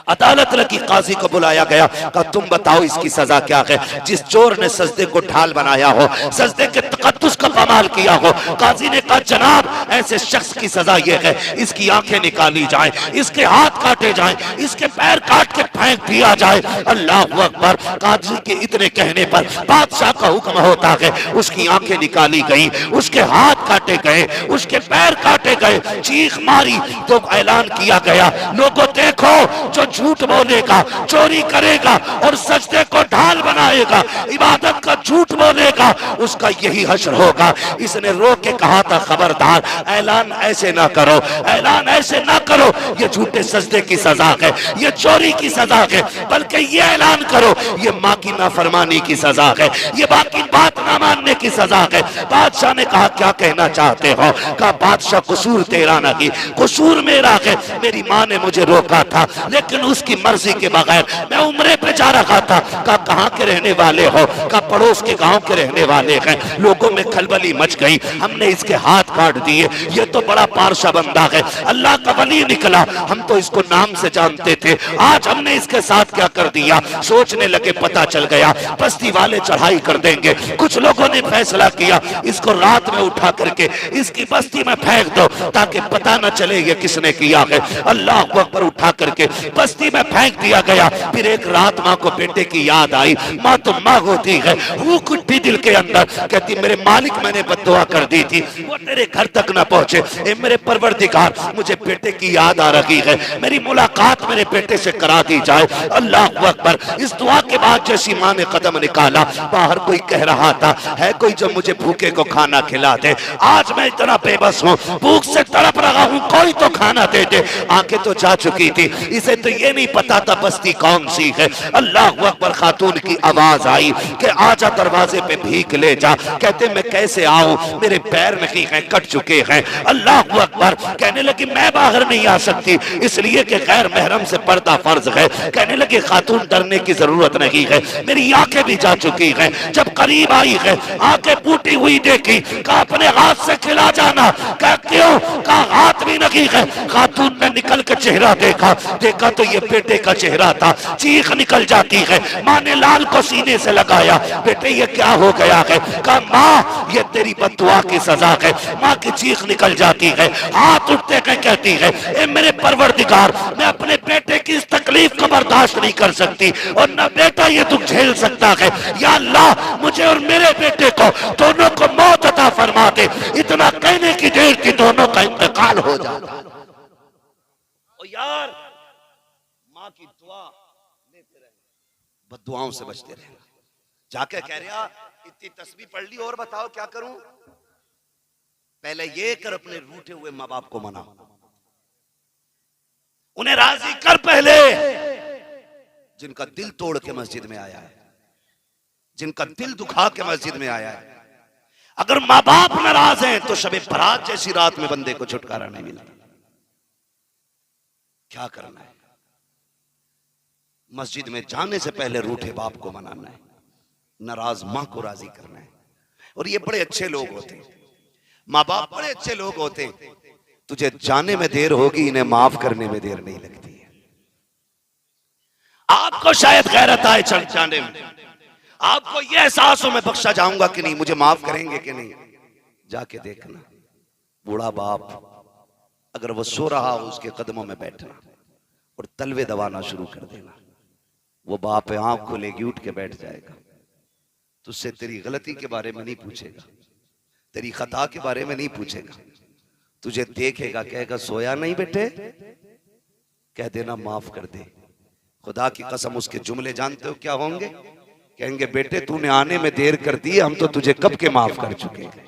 अदालत लगी, काजी को बुलाया गया, कहा तुम बताओ इसकी सजा क्या है। जिस चोर ने सजदे को ढाल बनाया हो, सजदे के तकद्दुस का कमाल किया हो, काजी ने कहा जनाब ऐसे शख्स की सजा ये है, इसकी आंखें निकाली जाएं, इसके हाथ काटे जाएं, इसके पैर काट के फेंक दिया जाए। अल्लाह अकबर, काजी के इतने कहने पर बादशाह का हुक्म होता है, उसकी आंखें निकाली गई, उसके हाथ काटे गए, उसके पैर काटे गए। चीख मारी तो ऐलान किया गया, लोगों देखो जो झूठ बोलेगा, चोरी करेगा और सजदे को ढाल बनाएगा, इबादत का झूठ बोलेगा, उसका यही हश्र होगा। इसने रो के कहा था खबरदार ऐलान ऐसे ना करो, ऐलान ऐसे ना करो, ये झूठे सजदे की सजा है, ये चोरी की सजा है, बल्कि ये ऐलान करो ये माँ की नाफरमानी की सजा है, ये बाकी बात ना मानने की सजा है। बादशाह ने कहा क्या कहना चाहते हो? कहा बादशाह कसूर तेरा नहीं, कसूर मेरा है, मेरी माँ ने मुझे रोका था लेकिन उसकी मर्जी के बगैर मैं उम्रे पे जा रहा था। कहा कहाँ के रहने वाले हो? कहा पड़ोस के गांव के रहने वाले हैं। लोगों में खलबली मच गई, हमने इसके हाथ काट दिए, ये तो बड़ा पारसा बंदा है, अल्लाह का वली निकला, हम तो इसको नाम से जानते थे, आज हमने इसके साथ क्या कर दिया। सोचने लगे पता चल गया बस्ती वाले चढ़ाई कर देंगे। कुछ लोगों ने फैसला किया इसको रात में उठा करके इसकी बस्ती में फेंक दो ताकि पता न चले ये किसने किया है। अल्लाह अकबर, उठा करके बस्ती में फेंक दिया गया। फिर एक रात माँ को बेटे की याद आई, माँ तो माँ होती है, वो कुट्टी दिल के अंदर कहती मेरे मालिक मैंने बद्दुआ कर दी थी वो तेरे घर तक न पहुंचे, ए मेरे परवरदिगार मुझे बेटे की याद आ रही है, मेरी मुलाकात मेरे बेटे से करा दी जाए। अल्लाह अकबर, इस दुआ के बाद जैसी माँ ने कदम निकाला, बाहर कोई कह रहा था है कोई जो मुझे भूखे को खाना खिला दे, आज मैं इतना बेबस हूँ, भूख से तड़प रहा हूँ, कोई तो खाना दे दे। आंखें तो जा चुकी थी, इसे तो ये नहीं पता था बस्ती कौन सी है। अल्लाह अकबर, खातून की आवाज आई कि आजा दरवाजे पे भीख ले जा। कहते मैं कैसे आऊं, मेरे पैर नहीं हैं, कट चुके हैं। अल्लाह अकबर, कहने लगी मैं बाहर नहीं आ सकती इसलिए कि गैर महरम से पर्दा फर्ज है। कहने लगी खातून डरने की जरूरत नहीं है, मेरी आंखें भी जा चुकी हैं। जब करीब आई है, आंखें फूटी हुई देखी, कहा अपने हाथ से खिला जाना। कहा क्यों? कहा हाथ भी नहीं है। खातून ने निकल के चेहरा देखा, देखा तो ये बेटे का चेहरा था, चीख निकल जाती है। माँ ने लाल को सीने से लगाया, बेटे ये क्या हो गया है? कहा माँ ये तेरी बद्दुआ की सजा है। माँ की चीख निकल जाती है, हाथ उठते हैं, कहती है ए मेरे परवरदिगार, मैं अपने बेटे की इस तकलीफ को बर्दाश्त नहीं कर सकती और न बेटा ये दुख झेल सकता है। या अल्लाह मुझे और मेरे बेटे को दोनों को मौत अता फरमा दे। इतना कहने की देर थी दोनों का इंतकाल हो जाता। ओ यार, माँ की दुआ लेते रहे, बद्दुआओं से बचते रहे। जाके कह रहा इतनी तस्बीह पढ़ ली और बताओ क्या करूं? पहले ये कर अपने रूठे हुए माँ बाप को मना, उन्हें राजी कर पहले, जिनका दिल तोड़ के मस्जिद में आया है, जिनका दिल दुखा के मस्जिद में आया है। अगर माँ बाप नाराज हैं तो शबे बरात जैसी रात में बंदे को छुटकारा नहीं मिलता। क्या करना है? मस्जिद में जाने से पहले रूठे बाप को मनाना है, नाराज माँ को राजी करना है। और ये बड़े अच्छे लोग होते हैं, माँ बाप बड़े अच्छे लोग होते हैं। तुझे जाने में देर होगी, इन्हें माफ करने में देर नहीं लगती है। आपको शायद गैरत आए चल जाने में, आपको यह एहसास हो मैं बख्शा जाऊंगा कि नहीं, मुझे माफ करेंगे कि नहीं। जाके देखना बूढ़ा बाप अगर वो सो रहा हो उसके कदमों में बैठना और तलवे दबाना शुरू कर देना। वो बाप आंख खोलेगी उठ के बैठ जाएगा, तुझसे तेरी गलती के बारे में नहीं पूछेगा, तेरी खता के बारे में नहीं पूछेगा, तुझे देखेगा कहेगा सोया नहीं बेटे, कह देना माफ कर दे। खुदा की कसम उसके जुमले जानते हो क्या होंगे? कहेंगे बेटे तूने आने में देर कर दी, हम तो तुझे कब के माफ कर चुके हैं,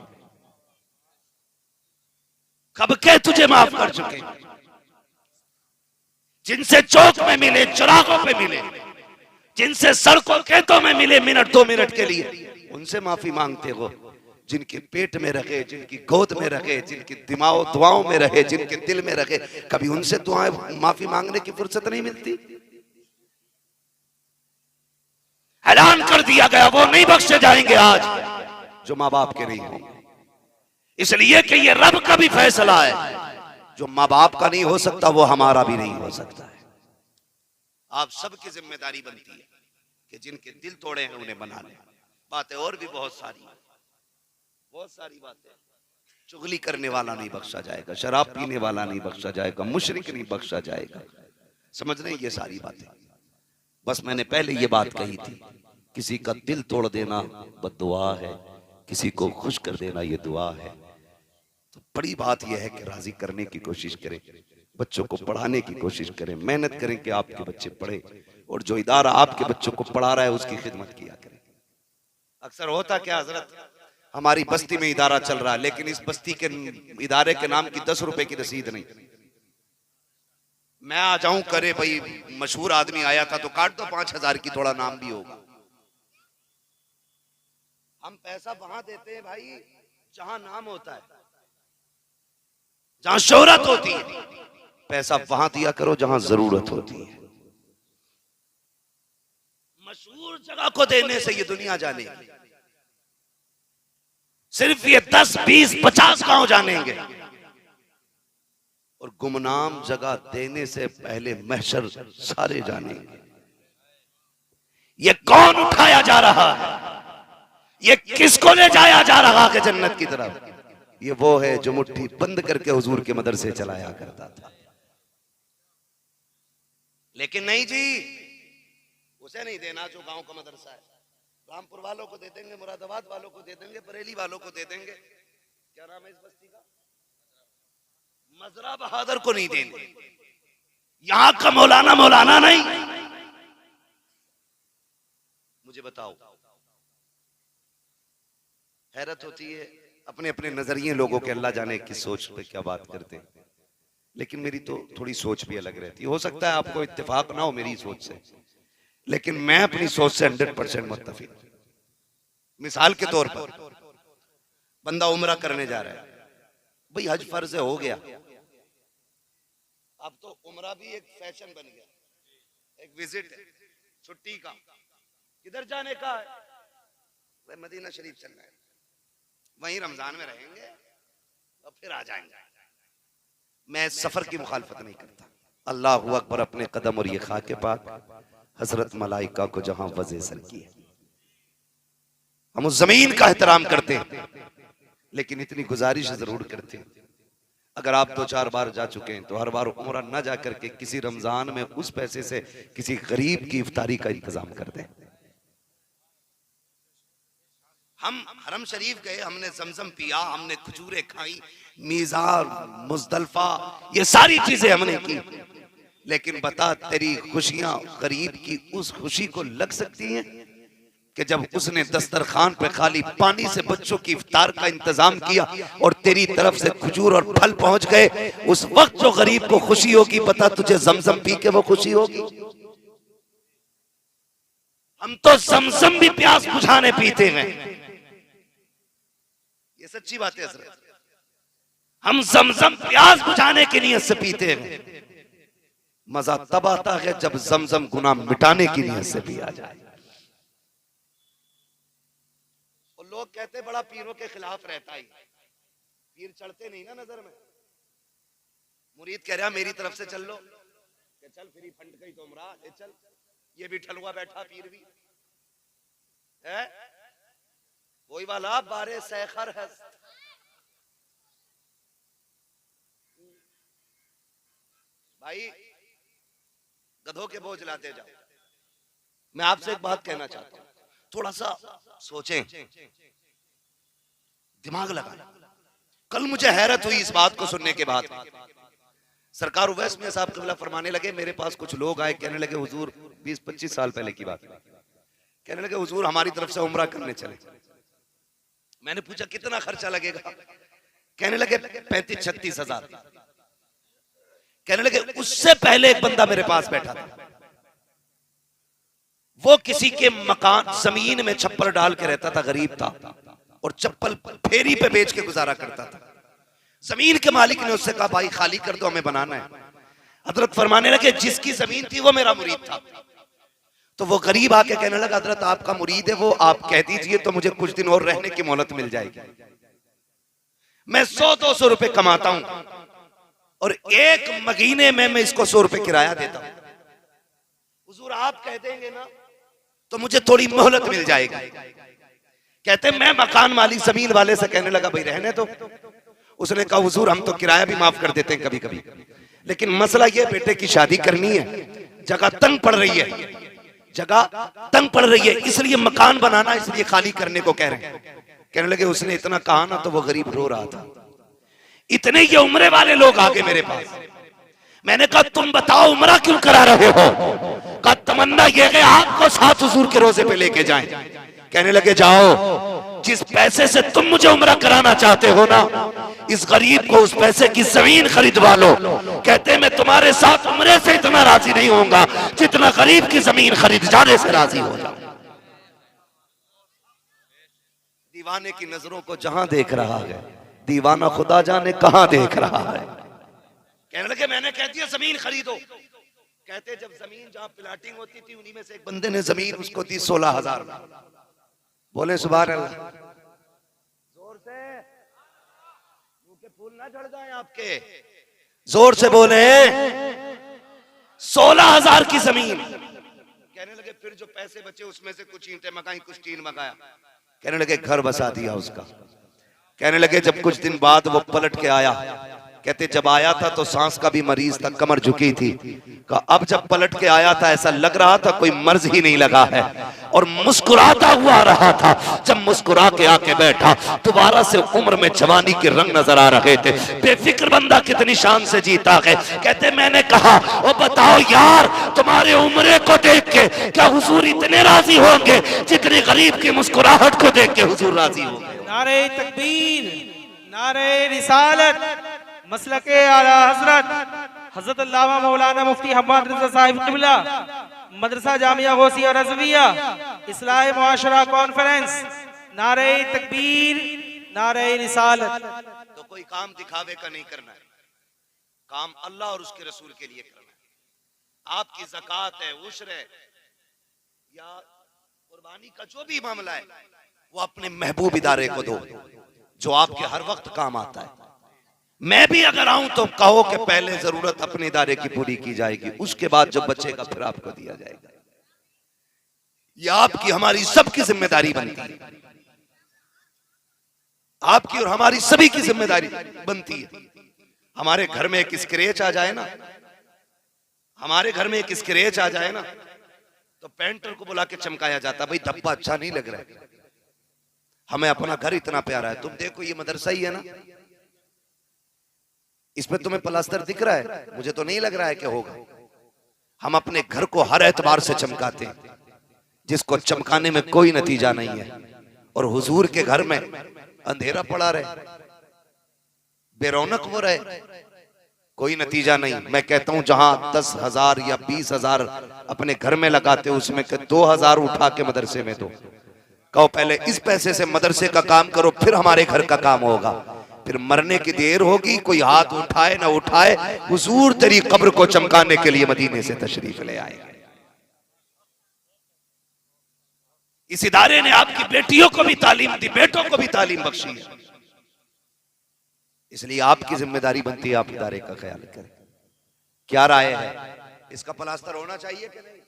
कब के तुझे माफ कर चुके हैं। जिनसे चौक में मिले, चौराहों पे मिले, जिनसे सड़कों खेतों में मिले मिनट 2 मिनट के लिए, उनसे माफी मांगते हो। जिनके पेट में रखे, जिनकी गोद में रखे, जिनकी दुआओं में रहे, जिनके दिल में रखे, कभी उनसे दुआएं माफी मांगने की फुर्सत नहीं मिलती। ऐलान कर दिया गया वो नहीं बख्शे जाएंगे आज जो माँ बाप के नहीं होंगे, इसलिए कि ये रब का भी फैसला है। जो माँ बाप का नहीं हो सकता वो हमारा भी नहीं हो सकता है। आप सबकी जिम्मेदारी बनती है कि जिनके दिल तोड़े हैं उन्हें बना लें। बातें और भी बहुत सारी बातें। चुगली करने वाला नहीं बख्शा जाएगा, शराब पीने वाला नहीं बख्शा जाएगा, मुशरिक नहीं बख्शा जाएगा। समझ रहे हैं ये सारी बातें। बस मैंने पहले ये बात कही थी, किसी का दिल तोड़ देना बद्दुआ है, किसी को खुश कर देना ये दुआ है। तो बड़ी बात यह है कि राजी करने की कोशिश करें, बच्चों को पढ़ाने की कोशिश करें, मेहनत करें कि आपके बच्चे पढ़े, और जो इदारा आपके बच्चों को पढ़ा रहा है उसकी खिदमत किया करें। अक्सर होता क्या हजरत, हमारी बस्ती में इदारा चल रहा है लेकिन इस बस्ती के इदारे के नाम की 10 रुपए की रसीद नहीं। मैं आ जाऊं करे भाई मशहूर आदमी आया था तो काट दो 5,000 की, थोड़ा नाम भी होगा। हम पैसा वहां देते हैं भाई जहां नाम होता है, जहां शोहरत होती है। पैसा वहां दिया करो जहां जरूरत होती है। मशहूर जगह को देने से ये दुनिया जानेगी, सिर्फ ये 10, 20, 50 गांव जानेंगे। और गुमनाम जगह देने से पहले महशर सारे जानेंगे। ये कौन उठाया जा रहा है, ये किसको ले जाया जा रहा है जन्नत की तरफ? ये वो है जो मुट्ठी बंद करके हुजूर के मदरसे चलाया करता था। लेकिन नहीं जी, उसे नहीं देना जो गांव का मदरसा है। रामपुर वालों को दे देंगे, मुरादाबाद वालों को दे देंगे, बरेली वालों को दे देंगे। क्या नाम है इस बस्ती का? मजरा बहादुर को नहीं देंगे। यहां का मौलाना नहीं। मुझे बताओ, हैरत होती है अपने अपने नजरिए लोगों के, अल्लाह जाने की सोच पे क्या बात करते हैं। लेकिन मेरी तो थोड़ी सोच भी अलग रहती है। हो सकता है आपको इत्तेफाक ना हो मेरी सोच से, लेकिन मैं अपनी सोच से 100% मुत्तफिक। मिसाल के तौर पर बंदा उम्रा करने जा रहा है, भाई हज फर्ज हो गया, अब तो उम्रा भी एक फैशन बन गया, एक विजिट है, छुट्टी का। किधर जाने का है? मदीना शरीफ चलना है, वहीं रमजान में रहेंगे और फिर आ जाएंगे। मैं सफर की मुखालफत नहीं करता। अल्लाह अकबर, अपने कदम और ये खाके पाक हजरत मलाइका को जहां वज़े सर की है, हम उस जमीन का एहतराम करते हैं। लेकिन इतनी गुजारिश जरूर करते हैं, अगर आप 2-4 बार जा चुके हैं तो हर बार उम्रा न जा करके किसी रमजान में उस पैसे से किसी गरीब की इफ्तारी का इंतजाम कर दें। हम हरम शरीफ गए, हमने जमजम पिया, हमने खजूरें खाई, मीज़ार, मुज़दलिफा, ये सारी चीजें हमने की। लेकिन बता, तेरी खुशियां गरीब की उस खुशी को लग सकती हैं कि जब उसने दस्तरखान पे खाली पानी से बच्चों की इफ्तार का इंतजाम किया और तेरी तरफ से खजूर और फल पहुंच गए, उस वक्त जो गरीब को खुशी होगी, पता तुझे जमजम पी के वो खुशी होगी? हम तो जमजम भी प्यास बुझाने पीते हैं, ये सच्ची बात है हजरत। हम जमजम प्यास बुझाने की नीयत से पीते हैं। मजा तब आता है जब जमजम गुनाह मिटाने की नीयत से पिया जाए। और लोग कहते बड़ा पीरों के खिलाफ रहता है, पीर चढ़ते नहीं ना नजर में। मुरीद कह रहा मेरी तरफ से चल लो, चल फ्री फंड का ही तो उम्रा ले चल। ये भी ठलुआ बैठा पीर भी है, वही वाला बारे सैखर है। भाई गधों के बोझ लाते जाओ। मैं आपसे एक बात कहना चाहता हूं, थोड़ा सा सोचें, दिमाग लगाएं। कल मुझे हैरत हुई इस बात को सुनने के बाद। सरकार उवैस मियां साहब क़िबला फरमाने लगे, मेरे पास कुछ लोग आए, कहने लगे हुजूर, 20-25 साल पहले की बात, कहने लगे हुजूर हमारी तरफ से उम्रा करने चले। मैंने पूछा कितना खर्चा लगेगा? कहने लगे 35-36 हजार। कहने लगे उससे पहले एक बंदा मेरे पास बैठा था, वो किसी के मकान जमीन में छप्पर डाल के रहता था, गरीब था और चप्पल फेरी पे बेच के गुजारा करता था। जमीन के मालिक ने उससे कहा भाई खाली कर दो, हमें बनाना है। हजरत फरमाने लगे जिसकी जमीन थी वो मेरा मुरीद था। तो वो गरीब आके कहने लगा हजरत आपका मुरीद है वो, आप कह दीजिए तो मुझे कुछ दिन और रहने की मोहलत मिल जाएगी। मैं 100-200 रुपए कमाता हूं और एक महीने में मैं इसको 100 रुपए किराया देता हूं। हुजूर आप कह देंगे ना तो मुझे थोड़ी मोहलत मिल जाएगी। कहते मैं मकान मालिक जमीन वाले से कहने लगा भाई रहने तो। उसने कहा हुजूर हम तो किराया भी माफ कर देते हैं कभी कभी, लेकिन मसला ये बेटे की शादी करनी है, जगह तंग पड़ रही है, जगह तंग पड़ रही है, इसलिए मकान बनाना, इसलिए खाली करने को कह रहे हैं। कहने लगे उसने इतना कहा ना तो वो गरीब रो रहा था। इतने ये उम्रे वाले लोग आ गए मेरे पास। मैंने कहा तुम बताओ उम्रा क्यों करा रहे हो? कहा तमन्ना ये है आपको साथ हुजूर के रोजे पे लेके जाएं। कहने लगे जाओ, जिस पैसे से तुम मुझे उम्रा कराना चाहते हो ना, इस गरीब को उस पैसे की जमीन खरीदवा लो। कहते मैं तुम्हारे साथ उम्रे से इतना राजी नहीं होऊंगा जितना गरीब की जमीन खरीद जाने से राजी हो जाऊं। दीवाने की नजरों को जहां देख रहा है, दीवाना खुदा जाने कहां देख रहा है। कहने लगे मैंने कह दिया जमीन खरीदो। कहते जब जमीन जहां प्लाटिंग होती थी उन्हीं में से एक बंदे ने जमीन उसको दी 16,000 में। बोले सुभान अल्लाह, जोर से, मुंह के फूल ना झड़ जाएं आपके, जोर से बोले 16,000 की जमीन। कहने लगे फिर जो पैसे बचे उसमें से कुछ ईंटें मंगाई, कुछ टीन मंगाया। कहने लगे घर बसा दिया उसका। कहने लगे जब कुछ दिन बाद वो पलट के आया, कहते जब आया था तो सांस का भी मरीज था, कमर झुकी थी। अब जब पलट के आया था ऐसा लग रहा था कोई मर्ज ही नहीं लगा है और मुस्कुराता हुआ आ रहा था। जब मुस्कुरा के आके बैठा दोबारा से उम्र में जवानी के रंग नजर आ रहे थे। बेफिक्र बंदा कितनी शान से जीता है। कहते मैंने कहा ओ बताओ यार, तुम्हारे उम्र को देख के क्या हुजूर इतने राजी होंगे जितने गरीब की मुस्कुराहट को देख के हुजूर राजी होंगे? नारे तकबीर, नारे रिसालत, मसलके आला हजरत हजरत अल्लामा मौलाना मुफ्ती हम्माद रिज़ा साहिब क़िबला, मदरसा जामिया गौसिया रज़विया, इस्लाह मुआशरा कॉन्फ्रेंस। नारे तकबीर, नारे रिसालत। तो कोई काम दिखावे का नहीं करना है, काम अल्लाह और उसके रसूल के लिए करना है। आपकी ज़कात है, उश्र है या कुर्बानी का जो भी मामला है वो अपने महबूब इदारे को दो जो आपके हर वक्त काम आता है। मैं भी अगर आऊं तो कहो कि पहले जरूरत अपने इदारे की पूरी की जाएगी, उसके बाद जो बचेगा फिर आपको दिया जाएगा। यह आपकी हमारी सबकी जिम्मेदारी बनती है, आपकी और हमारी सभी की जिम्मेदारी बनती है। हमारे घर में एक स्क्रैच आ जाए ना, हमारे घर में एक स्क्रैच आ जाए ना तो पेंटर को बुला के चमकाया जाता, भाई धब्बा अच्छा नहीं लग रहा है, हमें अपना घर इतना प्यारा है। तुम देखो ये मदरसा ही है ना, इसमें तुम्हें प्लास्टर दिख रहा है, मुझे तो नहीं लग रहा है कि होगा। हम अपने घर को हर एतबार से चमकाते हैं जिसको चमकाने में कोई नतीजा नहीं है, और हुजूर के घर में अंधेरा पड़ा रहे, बेरौनक हो रहे, कोई नतीजा नहीं। मैं कहता हूं जहां 10,000 या 20,000 अपने घर में लगाते उसमें 2,000 उठा के मदरसे में दो। कहो पहले इस पैसे से मदरसे का काम करो, फिर हमारे घर का काम होगा। फिर मरने की देर होगी, कोई हाथ उठाए ना उठाए, हुजूर तेरी कब्र को चमकाने के लिए मदीने से तशरीफ ले आए। इस इदारे ने आपकी बेटियों को भी तालीम दी, बेटों को भी तालीम बख्शी है, इसलिए आपकी जिम्मेदारी बनती है आप इदारे का ख्याल करें। क्या राय है, इसका प्लास्टर होना चाहिए कि नहीं?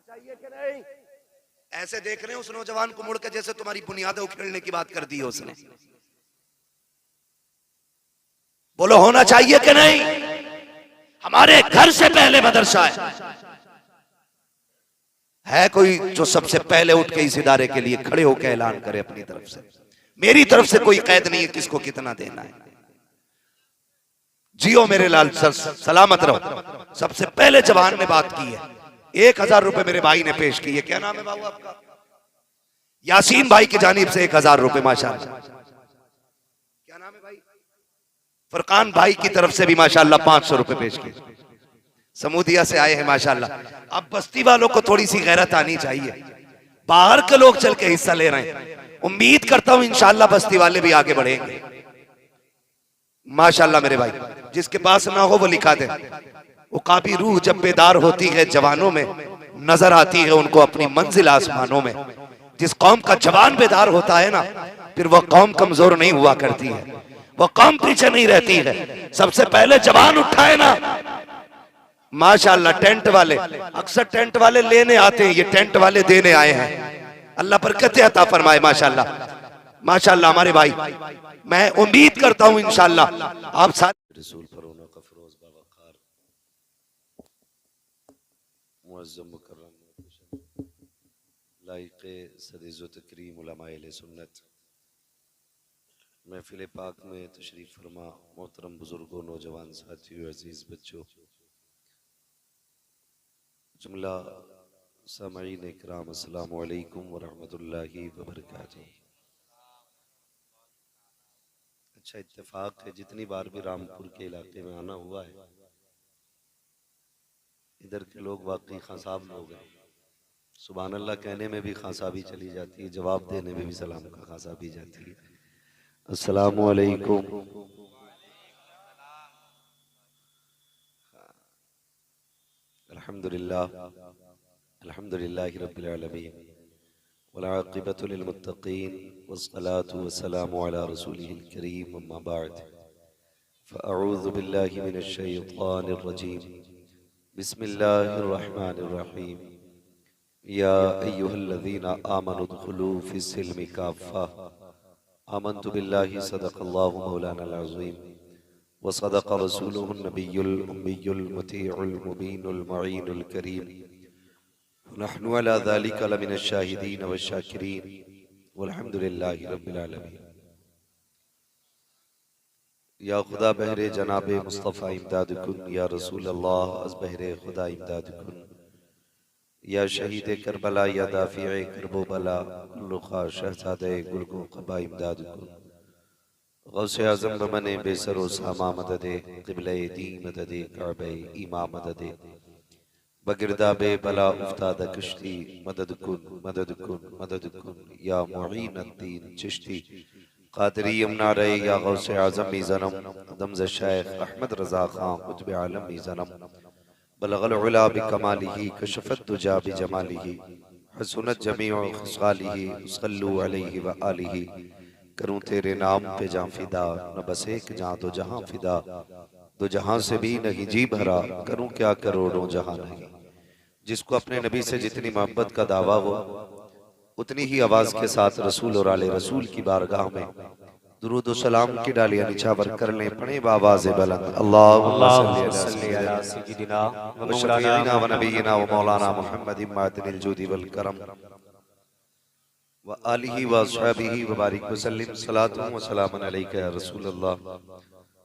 चाहिए कि नहीं? ऐसे देख रहे हैं उस नौजवान को मुड़ के जैसे तुम्हारी बुनियादें उखेड़ने की बात कर दी है उसने। बोलो होना चाहिए कि नहीं? हमारे घर से पहले मदरसा है कोई जो सबसे पहले उठ के इस इदारे के लिए खड़े होकर ऐलान करे अपनी तरफ से? मेरी तरफ से कोई कैद नहीं है किसको कितना देना है। जियो मेरे लाल, सलामत रहो। सबसे पहले जवान ने बात की है। 1000 रुपए मेरे भाई ने पेश किए। क्या नाम है बाबू आपका? यासीन भाई की जानिब से 1000 रुपए माशाल्लाह। क्या नाम है भाई? फरकान भाई की तरफ से भी माशाल्लाह 500 रुपए पेश किए। समूदिया से आए हैं माशाल्लाह। अब बस्ती वालों को थोड़ी सी गैरत आनी चाहिए। बाहर के लोग चल के हिस्सा ले रहे हैं। उम्मीद करता हूं इंशाल्लाह बस्ती वाले भी आगे बढ़ेंगे माशाल्लाह। मेरे भाई जिसके पास ना हो वो लिखा दे। वो काबी रूह जब बेदार होती है जवानों में, नजर आती है उनको अपनी मंजिल आसमानों में। जिस कौम का जवान बेदार होता है ना, फिर वह कौम कमजोर नहीं हुआ करती है, वह कौम पीछे नहीं रहती है। सबसे पहले जवान उठा है ना माशाल्लाह। टेंट वाले अक्सर टेंट वाले लेने आते हैं, ये टेंट वाले देने आए हैं। अल्लाह बरकत अता फरमाए माशाल्लाह माशाल्लाह। हमारे भाई मैं उम्मीद करता हूं इंशाल्लाह आप सारे रसूल पर होना का फरोज बावकार मुअज्जम मुकर्रम लाइक़े सदीज़ व तकरीम उलमाए अहले सुन्नत महफिल पाक में तशरीफ फरमा मोहतरम बुजुर्गों, नौजवान साथियों, अजीज बच्चों, जुमला सामईन इकराम, अस्सलामु अलैकुम व रहमतुल्लाहि व बरकातुहू। अच्छा इत्तेफाक है, जितनी बार भी रामपुर के इलाके में आना हुआ है, इधर के लोग वाकई खासाब लोग हैं। सुभान अल्लाह कहने में भी खासाबी चली जाती है, जवाब देने में भी सलाम का खासाबी जाती है। अस्सलामु अलैकुम। अल्हम्दुलिल्लाह अल्हम्दुलिल्लाहि रब्बिल आलमीन वल आक़िबतु लिल मुत्तक़ीन वस्सलातु वस्सलामु अला रसूलिहिल करीम अम्मा बअद फ़अऊज़ु बिल्लाहि मिनश शैतानिर रजीम बिस्मिल्लाहिर रहमानिर रहीम या अय्युहल्लज़ीना आमनु उदखुलू फ़िस्सिल्मि काफ़्फ़ा आमन्तु बिल्लाहि सदक़ल्लाहु मौलानाल अज़ीम व सदक़ रसूलुहुन नबियुल उम्मियुल मुतीउल मुबीनुल मुईनुल करीम नहनु अला ज़ालिका लमिनश शाहिदीन वश्शाकिरीन वल्हम्दुलिल्लाहि रब्बिल आलमीन। या खुदा बहरे जनाबे मुस्तफ़ा इमदाद कुन, या रसूल अल्लाह अज़ बहरे खुदा इमदाद कुन, या शहीद करबला, या दाफ़िए करबो बला, लुखा शहज़ादे गुलगो क़बा इमदाद कुन। गौसे आज़म बमने बेसरो सामा मददे, क़िबले दी मददे, काबे ईमा मददे, बगिरदाबे बला उफ्ताद कश्ती, मदद कुन मदद कुन मदद कुन, या मुईन अद्दीन चिश्ती क़ादरी यमुना रहे, या गौसे आज़म मीज़नम दमज़ शेख अहमद रज़ा खां कुतुब आलम मीज़नम बलगल उला बिकमालिही कशफत दुजा बिजमालिही हसनत जमीउ खिसालिही सल्लु अलैहि व आलिही। करूं तेरे नाम पे जां फिदा, न बस एक जां तो जहां फिदा, दो जहां से भी नहीं जी भरा, करूं क्या करोड़ों जहां नहीं। जिसको अपने नबी से जितनी मोहब्बत का दावा हो, उतनी ही आवाज के साथ रसूल और आले रसूल की बारगाह में दुरूद व सलाम की डालियां निछावर कर लें। पढ़े बावाज़ बुलंद अल्लाहुम्मा सल्ली अला सय्यिदिना व शफीइना व नबीना व मौलाना मुहम्मदिन मातिनिल जूदी वल करम व आलिही व अस्हाबिही व बारिक व सल्लिम सलातु व सलामुन अलैका या रसूलल्लाह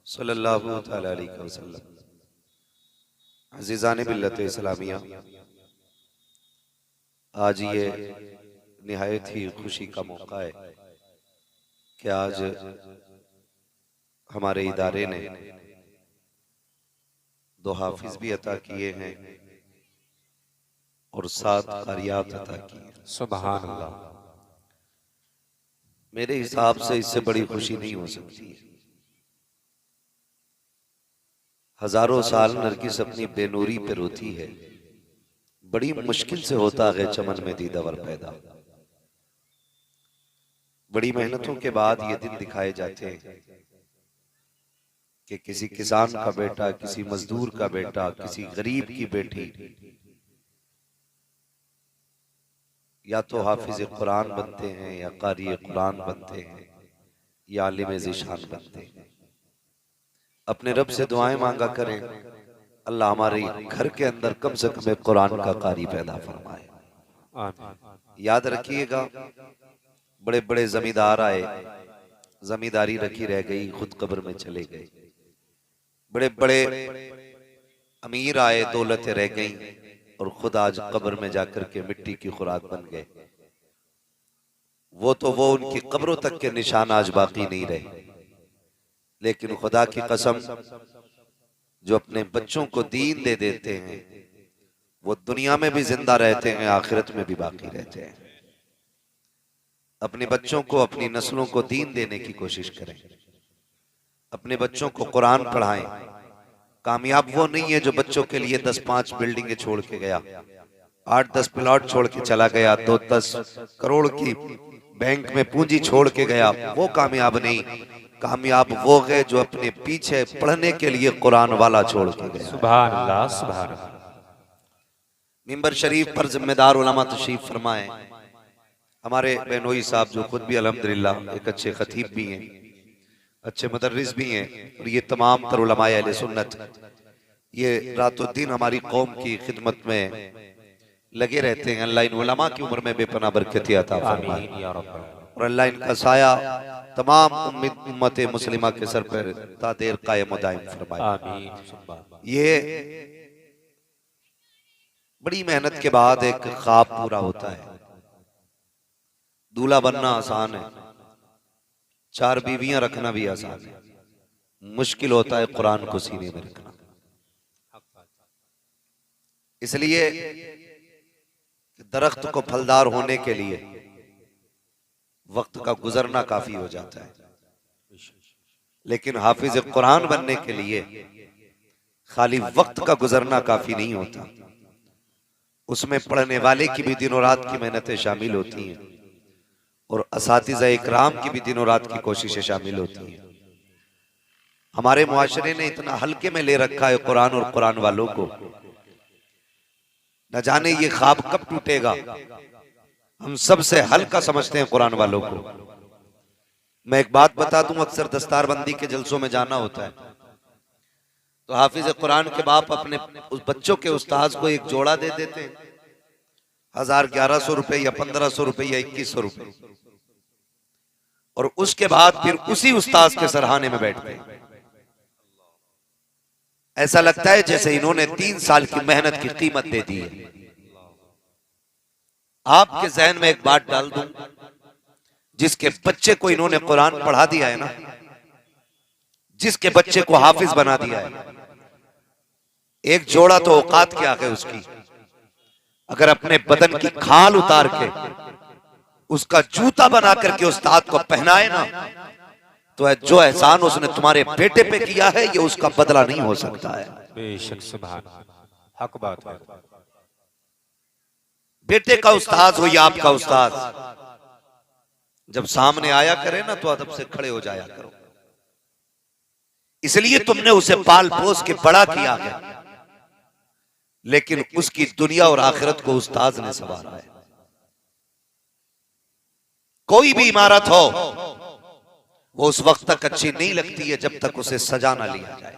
सल्लल्लाहु तआला अलैहि वसल्लम। अज़ीज़ान मिल्लत इस्लामिया, आज ये निहायत ही खुशी का मौका है कि आज हमारे इदारे ने 2 हाफिज भी अता किए हैं और 7 क़ारियात अता की। सुभान अल्लाह। मेरे हिसाब से इससे बड़ी खुशी नहीं हो सकती। हजारों साल नरगिस अपनी बेनूरी पे रोती है, बड़ी मुश्किल से होता है चमन में दीदावर पैदा। बड़ी मेहनतों के बाद ये दिन दिखाए जाते हैं कि किसी किसान का बेटा, किसी मजदूर का बेटा, किसी गरीब की बेटी या तो हाफिज कुरान बनते हैं या कारी कुरान बनते हैं या आलिम ज़ीशान बनते हैं। अपने रब से दुआएं मांगा करें, अल्लाह हमारे घर के अंदर कम से कम एक कुरान का कारी पैदा फरमाए। आमीन। याद रखिएगा, बड़े बड़े जमींदार आए, जमींदारी रखी रह गई, खुद कब्र में चले गए। बड़े बड़े अमीर आए, दौलतें रह गई और खुद आज कब्र में जाकर के मिट्टी की खुराक बन गए। वो उनकी कब्रों तक के निशान आज बाकी नहीं रहे। लेकिन खुदा की कसम, जो अपने बच्चों को दीन दे देते हैं वो दुनिया में भी जिंदा रहते हैं, आखिरत में भी बाकी रहते हैं। अपने बच्चों को, अपनी नस्लों को दीन देने की कोशिश करें, अपने बच्चों को कुरान पढ़ाएं। कामयाब वो नहीं है जो बच्चों के लिए 10-5 बिल्डिंगें छोड़ के गया, 8-10 प्लॉट छोड़ के चला गया, 2-10 करोड़ की बैंक में पूंजी छोड़ के गया। वो कामयाब नहीं, कामयाब वो है जो अपने पीछे पढ़ने के लिए कुरान वाला छोड़ के गया। सुभान अल्लाह, सुभान अल्लाह। मिंबर शरीफ पर जिम्मेदार उलमा तशरीफ फरमाए। हमारे बेनोई साहब जो खुद भी अल्हम्दुलिल्लाह एक अच्छे खतीब भी हैं, अच्छे मुदर्रिस भी हैं, और ये तमाम तर उलमाए अहले सुन्नत ये रातों दिन हमारी कौम की खिदमत में लगे रहते हैं। अल्लाह इन उलमा की उम्र में बेपनाह बरकत अता फरमाए आमीन या रब्बल। और अल्लाह इनका साया तमाम उम्मत मुस्लिमा के सर पर ता देर कायम दायम फरमाए। आमीन सुभान अल्लाह। ये बड़ी मेहनत के बाद एक ख्वाब पूरा होता है। दूल्हा बनना आसान है, 4 बीवियां रखना भी आसान है, मुश्किल होता है कुरान को सीने में रखना। इसलिए दरख्त को फलदार होने के लिए वक्त का गुजरना काफी हो जाता है, लेकिन हाफिज कुरान बनने के लिए खाली वक्त का गुजरना काफी नहीं होता। उसमें पढ़ने वाले की भी दिनों रात की मेहनतें शामिल होती हैं और असातिज़ा इकराम की भी दिनों रात की कोशिशें शामिल होती हैं। हमारे मुआशरे ने इतना हल्के में ले रखा है कुरान और कुरान वालों को, न जाने ये ख्वाब कब टूटेगा। हम सबसे हल्का समझते हैं कुरान वालों को। मैं एक बात बता दूं, अक्सर दस्तारबंदी के जलसों में जाना होता है तो हाफिज कुरान के बाप अपने उस बच्चों के उस्ताद को एक जोड़ा दे देते हैं, 1000-1100 रुपए या 1500 रुपए या 2100 रुपए, और उसके बाद फिर उसी उस्ताद के सरहाने में बैठते हैं। ऐसा लगता है जैसे इन्होंने 3 साल की मेहनत की कीमत दे दी है। आपके जहन में एक बात डाल दूं, जिसके बच्चे को इन्होंने कुरान पढ़ा दिया है ना, जिसके बच्चे को हाफिज बना दिया है, एक जोड़ा तो औकात क्या है उसकी। अगर अपने बदन की खाल उतार के उसका जूता बना करके उस्ताद को पहनाए ना, तो जो एहसान उसने तुम्हारे बेटे पे किया है ये उसका बदला नहीं हो सकता है। बेशक सुभान, हक बात है। बेटे का उस्ताद हो या आपका उस्ताद, जब सामने आया करे ना तो अदब से खड़े हो जाया करो। इसलिए तुमने उसे पाल पोस के बड़ा किया है, लेकिन उसकी दुनिया और आखिरत को उस्ताद ने संवारा है। कोई भी इमारत हो वो उस वक्त तक अच्छी नहीं लगती है जब तक उसे सजा ना लिया जाए।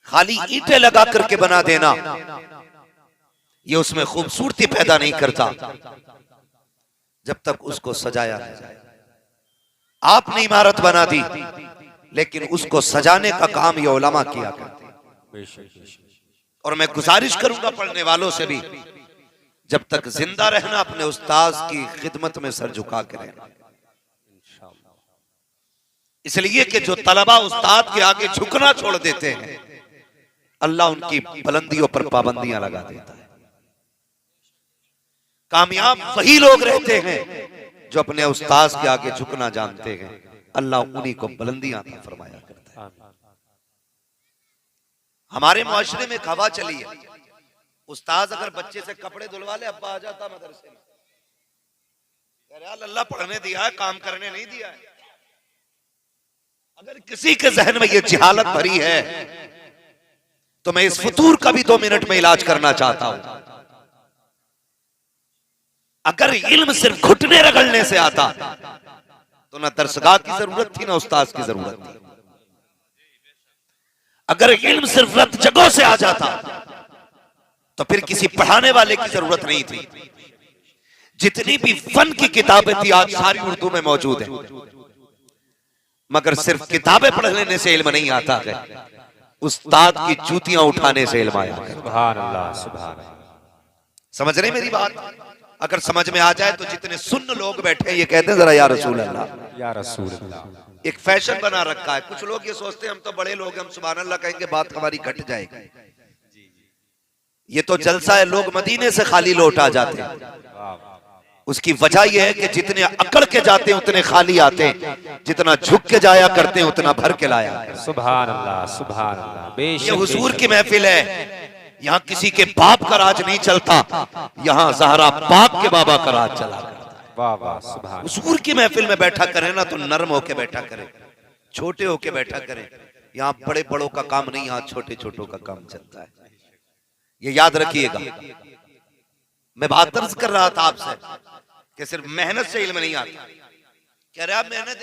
खाली ईंटें लगा करके बना देना ये उसमें खूबसूरती पैदा नहीं करता जब तक उसको सजाया ना जाए। आपने इमारत बना दी, लेकिन उसको सजाने का काम ये उलमा किया करते हैं। और मैं गुजारिश करूंगा पढ़ने वालों से भी, जब तक जिंदा रहना अपने उस्ताद की खिदमत में सर झुका के रहना। इसलिए कि जो तलबा उस्ताद के आगे झुकना छोड़ देते हैं, अल्लाह उनकी बुलंदियों पर पाबंदियां लगा देता है। कामयाब वही लोग रहते हैं जो अपने उस्ताद के आगे झुकना जानते हैं, अल्लाह उन्हीं को बुलंदियां अता फरमाया करता है। हमारे मुआशरे में हवा चली है, उस्ताद अगर बच्चे से कपड़े धुलवा ले, अब्बा आ जाता मदरसे में, अल्लाह पढ़ने दिया है, काम करने नहीं दिया है। अगर किसी के जहन में ये जिहालत भरी है तो मैं इस फतूर का भी 2 मिनट में इलाज करना चाहता हूं। अगर इल्म सिर्फ घुटने रगड़ने से आता तो ना दरसगाह की जरूरत थी ना उस्ताद की जरूरत थी। अगर इल्म सिर्फ रत जगहों से आ जाता तो फिर किसी पढ़ाने वाले की जरूरत नहीं थी। जितनी भी फन की किताबें थी आज सारी उर्दू में मौजूद है, मगर सिर्फ किताबें पढ़ लेने से इल्म नहीं आता है, उस्ताद की जूतियां उठाने से इल्म आया। सुभान अल्लाह, सुभान अल्लाह। समझ रहे मेरी बात? अगर समझ में आ जाए तो जितने सुन्न लोग बैठे हैं ये कहते हैं जरा या रसूल अल्लाह, या रसूल अल्लाह। एक फैशन बना रखा है। कुछ लोग ये सोचते हैं हम तो बड़े लोग हैं, हम सुभान अल्लाह कहेंगे बात हमारी घट जाएगी। ये तो जलसा है, लोग मदीने से खाली लौट आ जाते हैं। उसकी वजह यह है कि जितने अकड़ के जाते हैं उतने खाली आते हैं, जितना झुक के जाया करते हैं उतना भर के लाया। सुभान अल्लाह, सुभान अल्लाह। बेशक ये हुजूर की महफिल है, यहाँ किसी के बाप का राज नहीं चलता, यहाँ ज़हरा पाक के बाबा का राज चला करता है। वाह वाह, सुभान। हुजूर की महफिल में बैठा करे ना तो नरम होके बैठा करे, छोटे होके बैठा करे। यहाँ बड़े बड़ों का काम नहीं, यहाँ छोटे छोटों का काम चलता है। ये याद रखिएगा। मैं बात दर्ज कर रहा था आपसे कि सिर्फ मेहनत से इल्म नहीं आता। कह रहे आप मेहनत